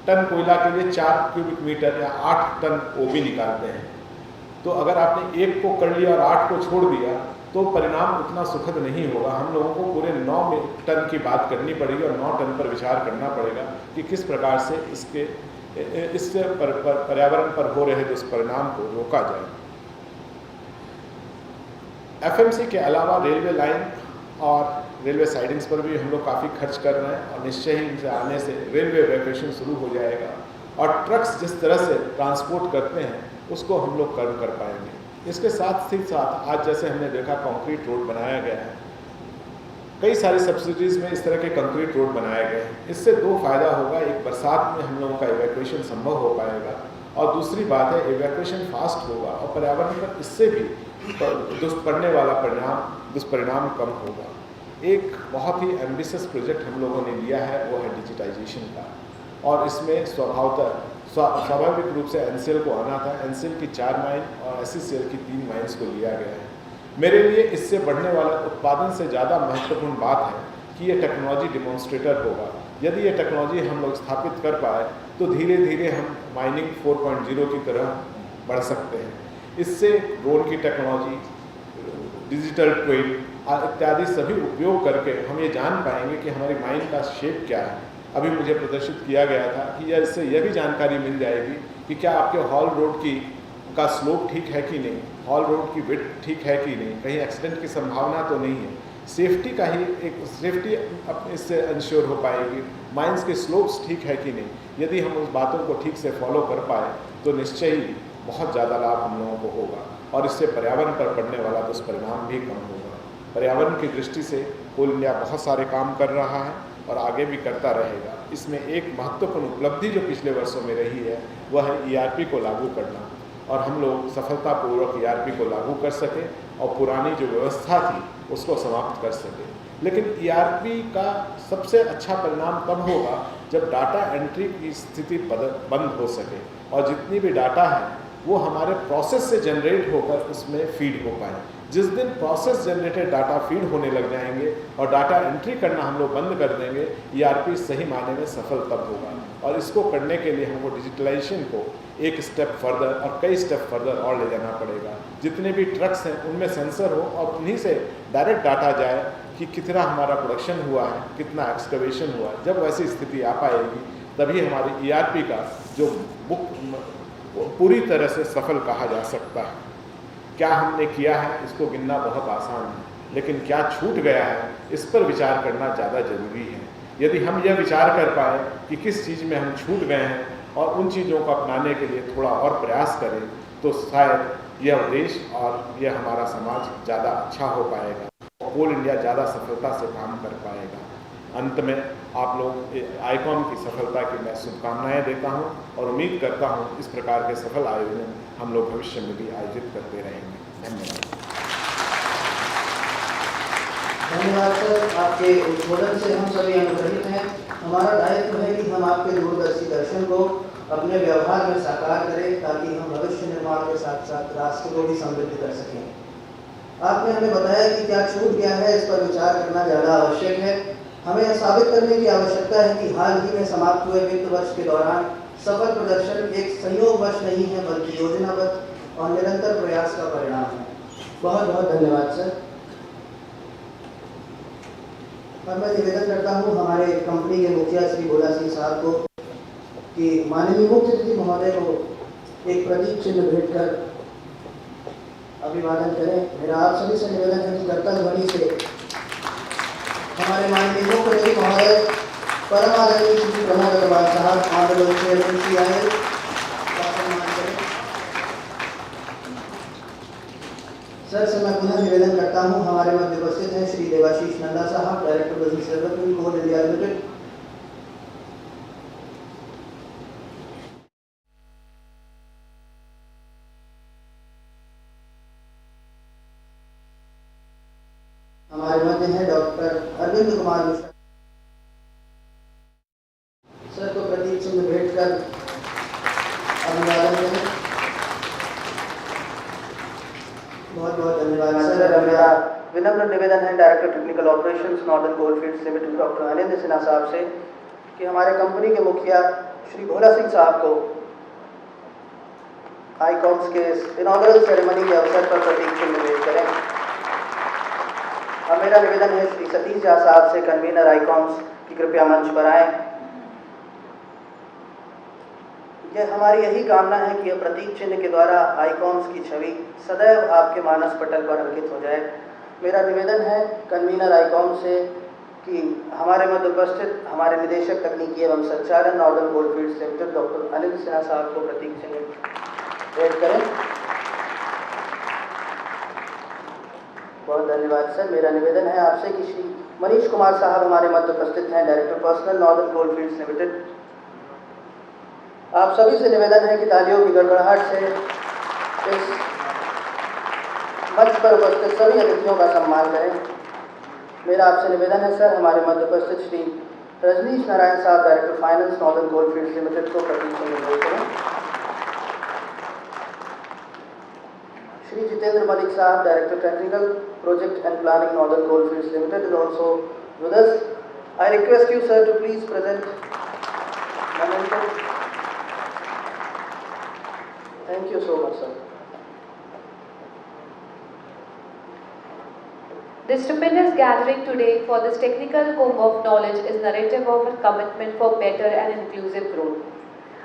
टन कोयला के लिए 4 क्यूबिक मीटर या 8 टन ओबी निकालते हैं, तो अगर आपने 1 को कर लिया और 8 को छोड़ दिया तो परिणाम उतना सुखद नहीं होगा। हम लोगों को पूरे 9 टन की बात करनी पड़ेगी और 9 टन पर विचार करना पड़ेगा कि किस प्रकार से इससे पर्यावरण पर हो रहे दुष्परिणाम को रोका जाए। एफएमसी के अलावा रेलवे लाइन और रेलवे साइडिंग्स पर भी हम लोग काफ़ी खर्च कर रहे हैं और निश्चय ही इनसे आने से रेलवे इवैक्यूएशन शुरू हो जाएगा और ट्रक्स जिस तरह से ट्रांसपोर्ट करते हैं उसको हम लोग कम कर पाएंगे। इसके साथ ही साथ आज जैसे हमने देखा कंक्रीट रोड बनाया गया है, कई सारी सब्सिडीज़ में इस तरह के कंक्रीट रोड बनाए गए हैं। इससे 2 फायदा होगा, एक बरसात में हम लोगों का इवैक्यूएशन संभव हो पाएगा और दूसरी बात है इवैक्यूएशन फास्ट होगा और पर्यावरण पर इससे भी पड़ने वाला दुष्परिणाम कम होगा। एक बहुत ही एम्बिशियस प्रोजेक्ट हम लोगों ने लिया है, वो है डिजिटाइजेशन का, और इसमें स्वाभाविक रूप से एनसीएल को आना था। एनसीएल की 4 माइन और एससीसीएल की 3 माइंस को लिया गया है। मेरे लिए इससे बढ़ने वाला उत्पादन से ज़्यादा महत्वपूर्ण बात है कि ये टेक्नोलॉजी डिमॉन्स्ट्रेटर होगा। यदि ये टेक्नोलॉजी हम लोग स्थापित कर पाए तो धीरे धीरे हम माइनिंग 4.0 की तरह बढ़ सकते हैं। इससे ड्रोन की टेक्नोलॉजी, डिजिटल ट्विन इत्यादि सभी उपयोग करके हम ये जान पाएंगे कि हमारी माइन का शेप क्या है। अभी मुझे प्रदर्शित किया गया था कि इससे यह भी जानकारी मिल जाएगी कि क्या आपके हॉल रोड का स्लोप ठीक है कि नहीं, हॉल रोड की विड्थ ठीक है कि नहीं, कहीं एक्सीडेंट की संभावना तो नहीं है। सेफ्टी का ही एक सेफ्टी इससे इंश्योर हो पाएगी। माइंस के स्लोप्स ठीक है कि नहीं, यदि हम उस बातों को ठीक से फॉलो कर पाए तो निश्चय ही बहुत ज़्यादा लाभ हम लोगों को होगा और इससे पर्यावरण पर पड़ने वाला दुष्परिणाम भी कम होगा। पर्यावरण की दृष्टि से कोल इंडिया बहुत सारे काम कर रहा है और आगे भी करता रहेगा। इसमें एक महत्वपूर्ण उपलब्धि जो पिछले वर्षों में रही है वह है ERP को लागू करना, और हम लोग सफलतापूर्वक ERP को लागू कर सके और पुरानी जो व्यवस्था थी उसको समाप्त कर सके। लेकिन ERP का सबसे अच्छा परिणाम तब होगा जब डाटा एंट्री की स्थिति बंद हो सके और जितनी भी डाटा है वो हमारे प्रोसेस से जनरेट होकर उसमें फीड हो पाए। जिस दिन प्रोसेस जनरेटेड डाटा फीड होने लग जाएंगे और डाटा एंट्री करना हम लोग बंद कर देंगे, ERP सही मायने में सफल तब होगा। और इसको करने के लिए हमको डिजिटलाइजेशन को एक स्टेप फर्दर और कई स्टेप फर्दर और ले जाना पड़ेगा। जितने भी ट्रक्स हैं उनमें सेंसर हो और उन्हीं से डायरेक्ट डाटा जाए कि कितना हमारा प्रोडक्शन हुआ है, कितना एक्सकवेशन हुआ है। जब वैसी स्थिति आ पाएगी तभी हमारी ERP का जो बुक पूरी तरह से सफल कहा जा सकता है। क्या हमने किया है इसको गिनना बहुत आसान है, लेकिन क्या छूट गया है इस पर विचार करना ज़्यादा जरूरी है। यदि हम यह विचार कर पाए कि किस चीज़ में हम छूट गए हैं और उन चीज़ों को अपनाने के लिए थोड़ा और प्रयास करें तो शायद यह देश और यह हमारा समाज ज़्यादा अच्छा हो पाएगा और कोल इंडिया ज़्यादा सफलता से काम कर पाएगा। अंत में आप लोग आईकॉम की सफलता की मैं शुभकामनाएं देता हूं और उम्मीद करता हूं इस प्रकार के सफल आयोजन हम लोग भविष्य में भी आयोजित करते रहेंगे। धन्यवाद। धन्यवाद सर, आपके उद्बोधन से हम सभी अनुप्राणित हैं। हमारा दायित्व है कि हम आपके दूरदर्शी दर्शन को अपने व्यवहार में साकार करें ताकि हम भविष्य निर्माण के साथ साथ राष्ट्र को भी समृद्ध कर सकें। आपने हमें बताया कि क्या छूट गया है, इस पर विचार करना ज़्यादा आवश्यक है। हमें यह साबित करने की आवश्यकता है कि हाल ही में समाप्त हुए वित्त वर्ष के दौरान सफल प्रदर्शन एक संयोगवश नहीं है बल्कि योजनाबद्ध और निरंतर प्रयास का परिणाम है। बहुत बहुत धन्यवाद सर। और मैं निवेदन करता हूँ हमारे कंपनी के मुखिया श्री भोला सिंह साहब को कि माननीय मुख्य अतिथि महोदय को एक प्रतीक चिन्ह भेंट कर अभिवादन करें। मेरा आप सभी से निवेदन है कि कर्तव्य ध्वनि से हमारे माननीय मुख्य अतिथि महोदय परम आदरणीय Shri Pramod Agarwal sahab honourable chairman CIL का सम्मान करें। सर से मैं पुनः निवेदन करता हूं हमारे मध्य उपस्थित हैं Shri Debashish Nanda sahab, director business development Coal India limited. हमारे मध्य हैं डॉक्टर अरविंद कुमार मिश्रा। सर को प्रतीक चिन्ह भेंट कर अभिवादन करें। बहुत बहुत धन्यवाद सर। मेरा विनम्र निवेदन है director technical operations northern coalfields limited doctor Anil Sinha साहब से कि हमारे कंपनी के मुखिया श्री भोला सिंह साहब को ICOMS के इनॉग्रेशन सेरेमनी के अवसर पर प्रतीक चिन्ह भेंट करें। अब मेरा निवेदन है श्री सतीश झा साहब से कन्वीनर ICOMS की कृपया मंच पर आए। यह हमारी यही कामना है कि यह प्रतीक चिन्ह के द्वारा ICOMS की छवि सदैव आपके मानस पटल पर अंकित हो जाए। मेरा निवेदन है कन्वीनर ICOMS से कि हमारे मध्य उपस्थित हमारे निदेशक तकनीकी एवं संचालन northern coalfields limited doctor Anil Sinha साहब को प्रतीक चिन्ह भेंट करें। बहुत धन्यवाद सर। मेरा निवेदन है आपसे कि श्री मनीष कुमार साहब हमारे मध्य उपस्थित हैं, director personnel northern coalfields limited. आप सभी से निवेदन है कि तालियों की गड़गड़ाहट से इस मंच पर उपस्थित सभी अतिथियों का सम्मान करें। मेरा आपसे निवेदन है सर हमारे मध्य उपस्थित श्री रजनीश नारायण साहब, director finance northern coalfields limited को प्रतीक चिन्ह भेंट करें। श्री जितेंद्र मलिक साहब, director technical project and planning northern coalfields limited is also with us. I request you sir to please present memento. Thank you so much sir. This stupendous gathering today for this technical comb of knowledge is narrative of a commitment for better and inclusive growth.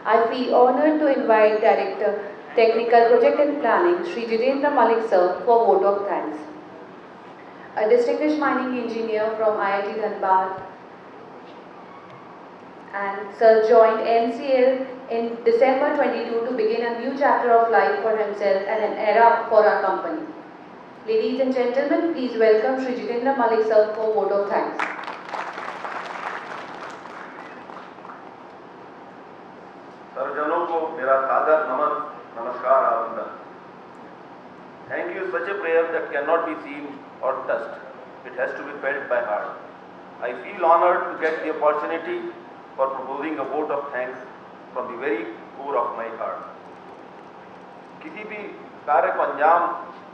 I feel honored to invite Director Technical Project and Planning, Shri Jitendra Malik sir, for vote of thanks. A distinguished mining engineer from IIT Dhanbad and sir joined MCL in December 22 to begin a new chapter of life for himself and an era for our company. Ladies and gentlemen, please welcome Shri Jitendra Malik sir for vote of thanks. सर्वजनों को मेरा सादर नमन, नमस्कार, आवंदन. Thank you, such a prayer that cannot be seen or touched. It has to be felt by heart. I feel honored to get the opportunity for proposing a vote of thanks from the very core of my heart. किसी भी कार्य को अंजाम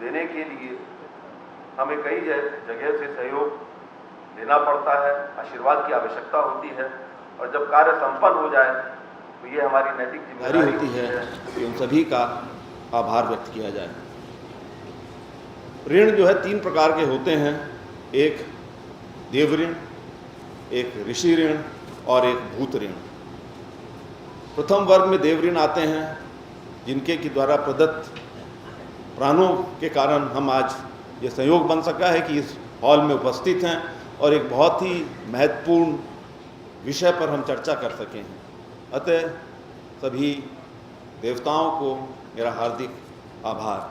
देने के लिए हमें कई जगह से सहयोग लेना पड़ता है, आशीर्वाद की आवश्यकता होती है, और जब कार्य संपन्न हो जाए तो ये हमारी नैतिक जिम्मेदारी होती है कि उन सभी का आभार व्यक्त किया जाए. ऋण जो है 3 प्रकार के होते हैं, एक देव ऋण, एक ऋषि ऋण और एक भूत ऋण. प्रथम वर्ग में देव ऋण आते हैं, जिनके के द्वारा प्रदत्त प्राणों के कारण हम आज ये संयोग बन सका है कि इस हॉल में उपस्थित हैं और एक बहुत ही महत्वपूर्ण विषय पर हम चर्चा कर सके हैं. अतः सभी देवताओं को मेरा हार्दिक आभार.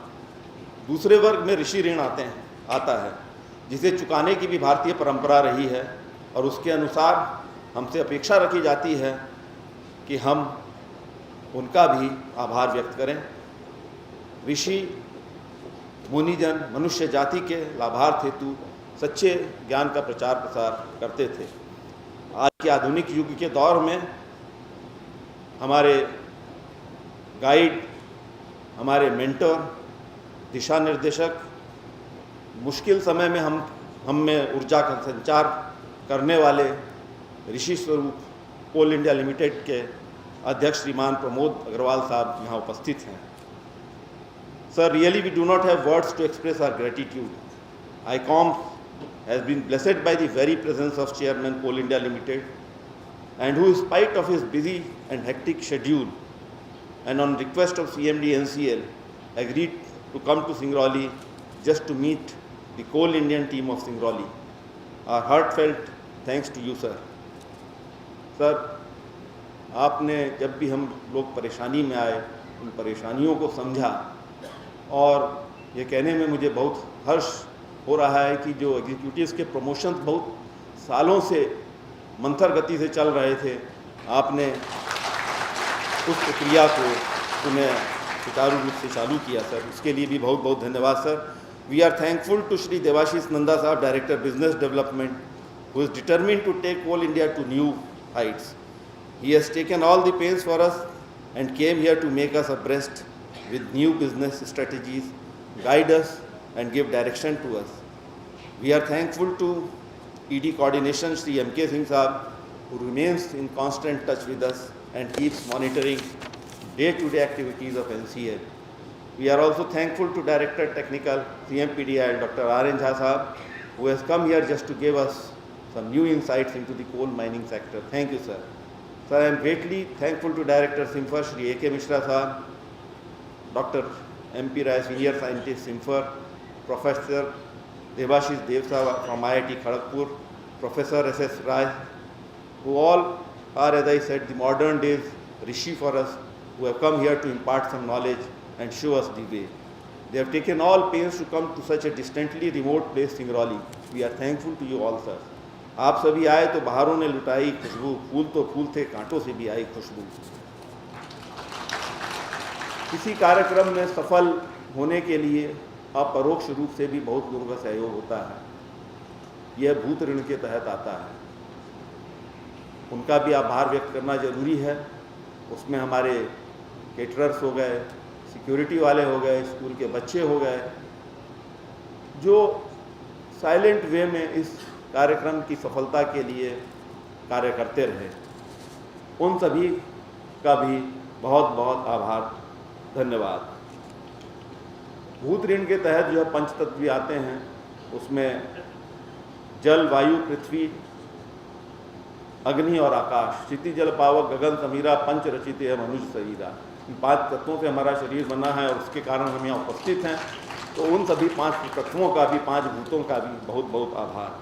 दूसरे वर्ग में ऋषि ऋण आता है, जिसे चुकाने की भी भारतीय परंपरा रही है और उसके अनुसार हमसे अपेक्षा रखी जाती है कि हम उनका भी आभार व्यक्त करें. ऋषि मुनिजन मनुष्य जाति के लाभार्थ हेतु सच्चे ज्ञान का प्रचार प्रसार करते थे. आज के आधुनिक युग के दौर में हमारे गाइड, हमारे मेंटर, दिशा निर्देशक, मुश्किल समय में हम में ऊर्जा का संचार करने वाले ऋषि स्वरूप कोल इंडिया लिमिटेड के अध्यक्ष श्रीमान प्रमोद अग्रवाल साहब यहाँ उपस्थित हैं. Sir, really we do not have words to express our gratitude. ICOMS has been blessed by the very presence of Chairman Coal India Limited, and who, in spite of his busy and hectic schedule, and on request of CMD NCL, agreed to come to Singrauli just to meet the Coal Indian team of Singrauli. Our heartfelt thanks to you, sir. Sir, आपने जब भी हम लोग परेशानी में आए, उन परेशानियों को समझा, और ये कहने में मुझे बहुत हर्ष हो रहा है कि जो एग्जीक्यूटिव्स के प्रमोशंस बहुत सालों से मंथर गति से चल रहे थे, आपने उस प्रक्रिया को उन्हें सुचारू रूप से चालू किया सर, इसके लिए भी बहुत बहुत धन्यवाद sir. We are thankful to Shri Debashish Nanda sahab, director business development, who is determined to take Coal India to new heights. He has taken all the pains for us and came here to make us abreast with new business strategies, guide us and give direction to us. We are thankful to ED Coordination Shri M.K. Singh Sahab, who remains in constant touch with us and keeps monitoring day-to-day activities of NCL. We are also thankful to Director Technical CMPDIL Dr. R.N. Jha Sahab, who has come here just to give us some new insights into the coal mining sector. Thank you, sir. Sir, I am greatly thankful to Director Simfer Shri A.K. Mishra Sahab, Dr. M.P. Rai, Senior Scientist Simfer, Professor Devashish Dev Sahab from IIT Kharagpur, Professor S.S. Rai, who all are, as I said, the modern days rishi for us, who have come here to impart some knowledge and show us the way. They have taken all pains to come to such a distantly remote place, Singrauli. We are thankful to you all, sir. आप सभी आए तो बाहरों ने लुटाई खुशबू, फूल तो फूल थे, कांटों से भी आई खुशबू. किसी कार्यक्रम में सफल होने के लिए अपरोक्ष रूप से भी बहुत लोगों का सहयोग होता है. यह भूत ऋण के तहत आता है, उनका भी आभार व्यक्त करना जरूरी है. उसमें हमारे केटरर्स हो गए, सिक्योरिटी वाले हो गए, स्कूल के बच्चे हो गए, जो साइलेंट वे में इस कार्यक्रम की सफलता के लिए कार्य करते रहे. उन सभी का भी बहुत बहुत आभार, धन्यवाद. भूत ऋण के तहत जो है पंचतत्व भी आते हैं, उसमें जल, वायु, पृथ्वी, अग्नि और आकाश, क्षिति जल पावक गगन समीरा, पंच रचित है मनुष्य शरीरा. इन 5 तत्वों से हमारा शरीर बना है और उसके कारण हम यहाँ उपस्थित हैं. तो उन सभी 5 तत्वों का भी, 5 भूतों का भी बहुत बहुत आभार.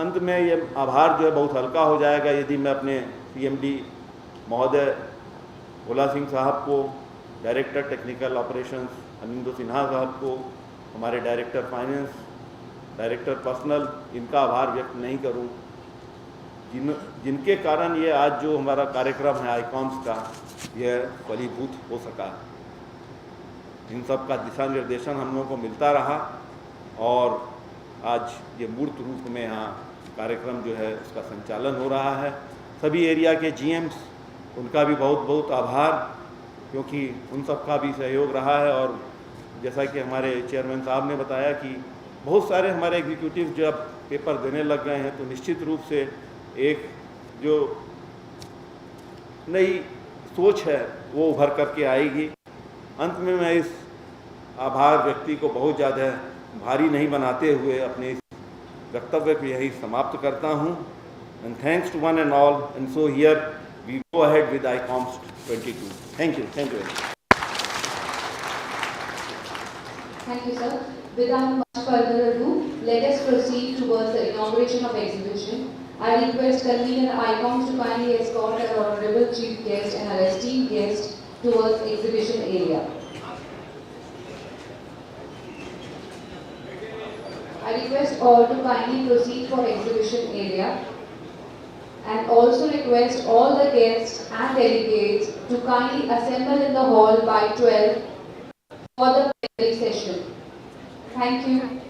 अंत में ये आभार जो है बहुत हल्का हो जाएगा यदि मैं अपने CMD महोदय भोला सिंह साहब को, डायरेक्टर टेक्निकल ऑपरेशंस अनिंदु सिन्हा साहब को, हमारे डायरेक्टर फाइनेंस, डायरेक्टर पर्सनल, इनका आभार व्यक्त नहीं करूं, जिनके कारण ये आज जो हमारा कार्यक्रम है ICOMS का, यह फलीभूत हो सका. इन सब का दिशा निर्देशन हम लोगों को मिलता रहा और आज ये मूर्त रूप में यहाँ कार्यक्रम जो है उसका संचालन हो रहा है. सभी एरिया के GMs, उनका भी बहुत बहुत आभार, क्योंकि उन सब का भी सहयोग रहा है. और जैसा कि हमारे चेयरमैन साहब ने बताया कि बहुत सारे हमारे एग्जीक्यूटिव जब पेपर देने लग गए हैं तो निश्चित रूप से एक जो नई सोच है वो उभर करके आएगी. अंत में मैं इस आभार व्यक्ति को बहुत ज़्यादा भारी नहीं बनाते हुए अपने इस वक्तव्य को यही समाप्त करता हूँ. And thanks to one and all. And so here we go ahead with ICOMS 22. Thank you. Thank you. Thank you, sir. Without much further ado, let us proceed towards the inauguration of exhibition. I request convener ICOMS to kindly escort our honorable chief guest and our esteemed guest towards exhibition area. I request all to kindly proceed for exhibition area and also request all the guests and delegates to kindly assemble in the hall by 12 for the plenary session. Thank you.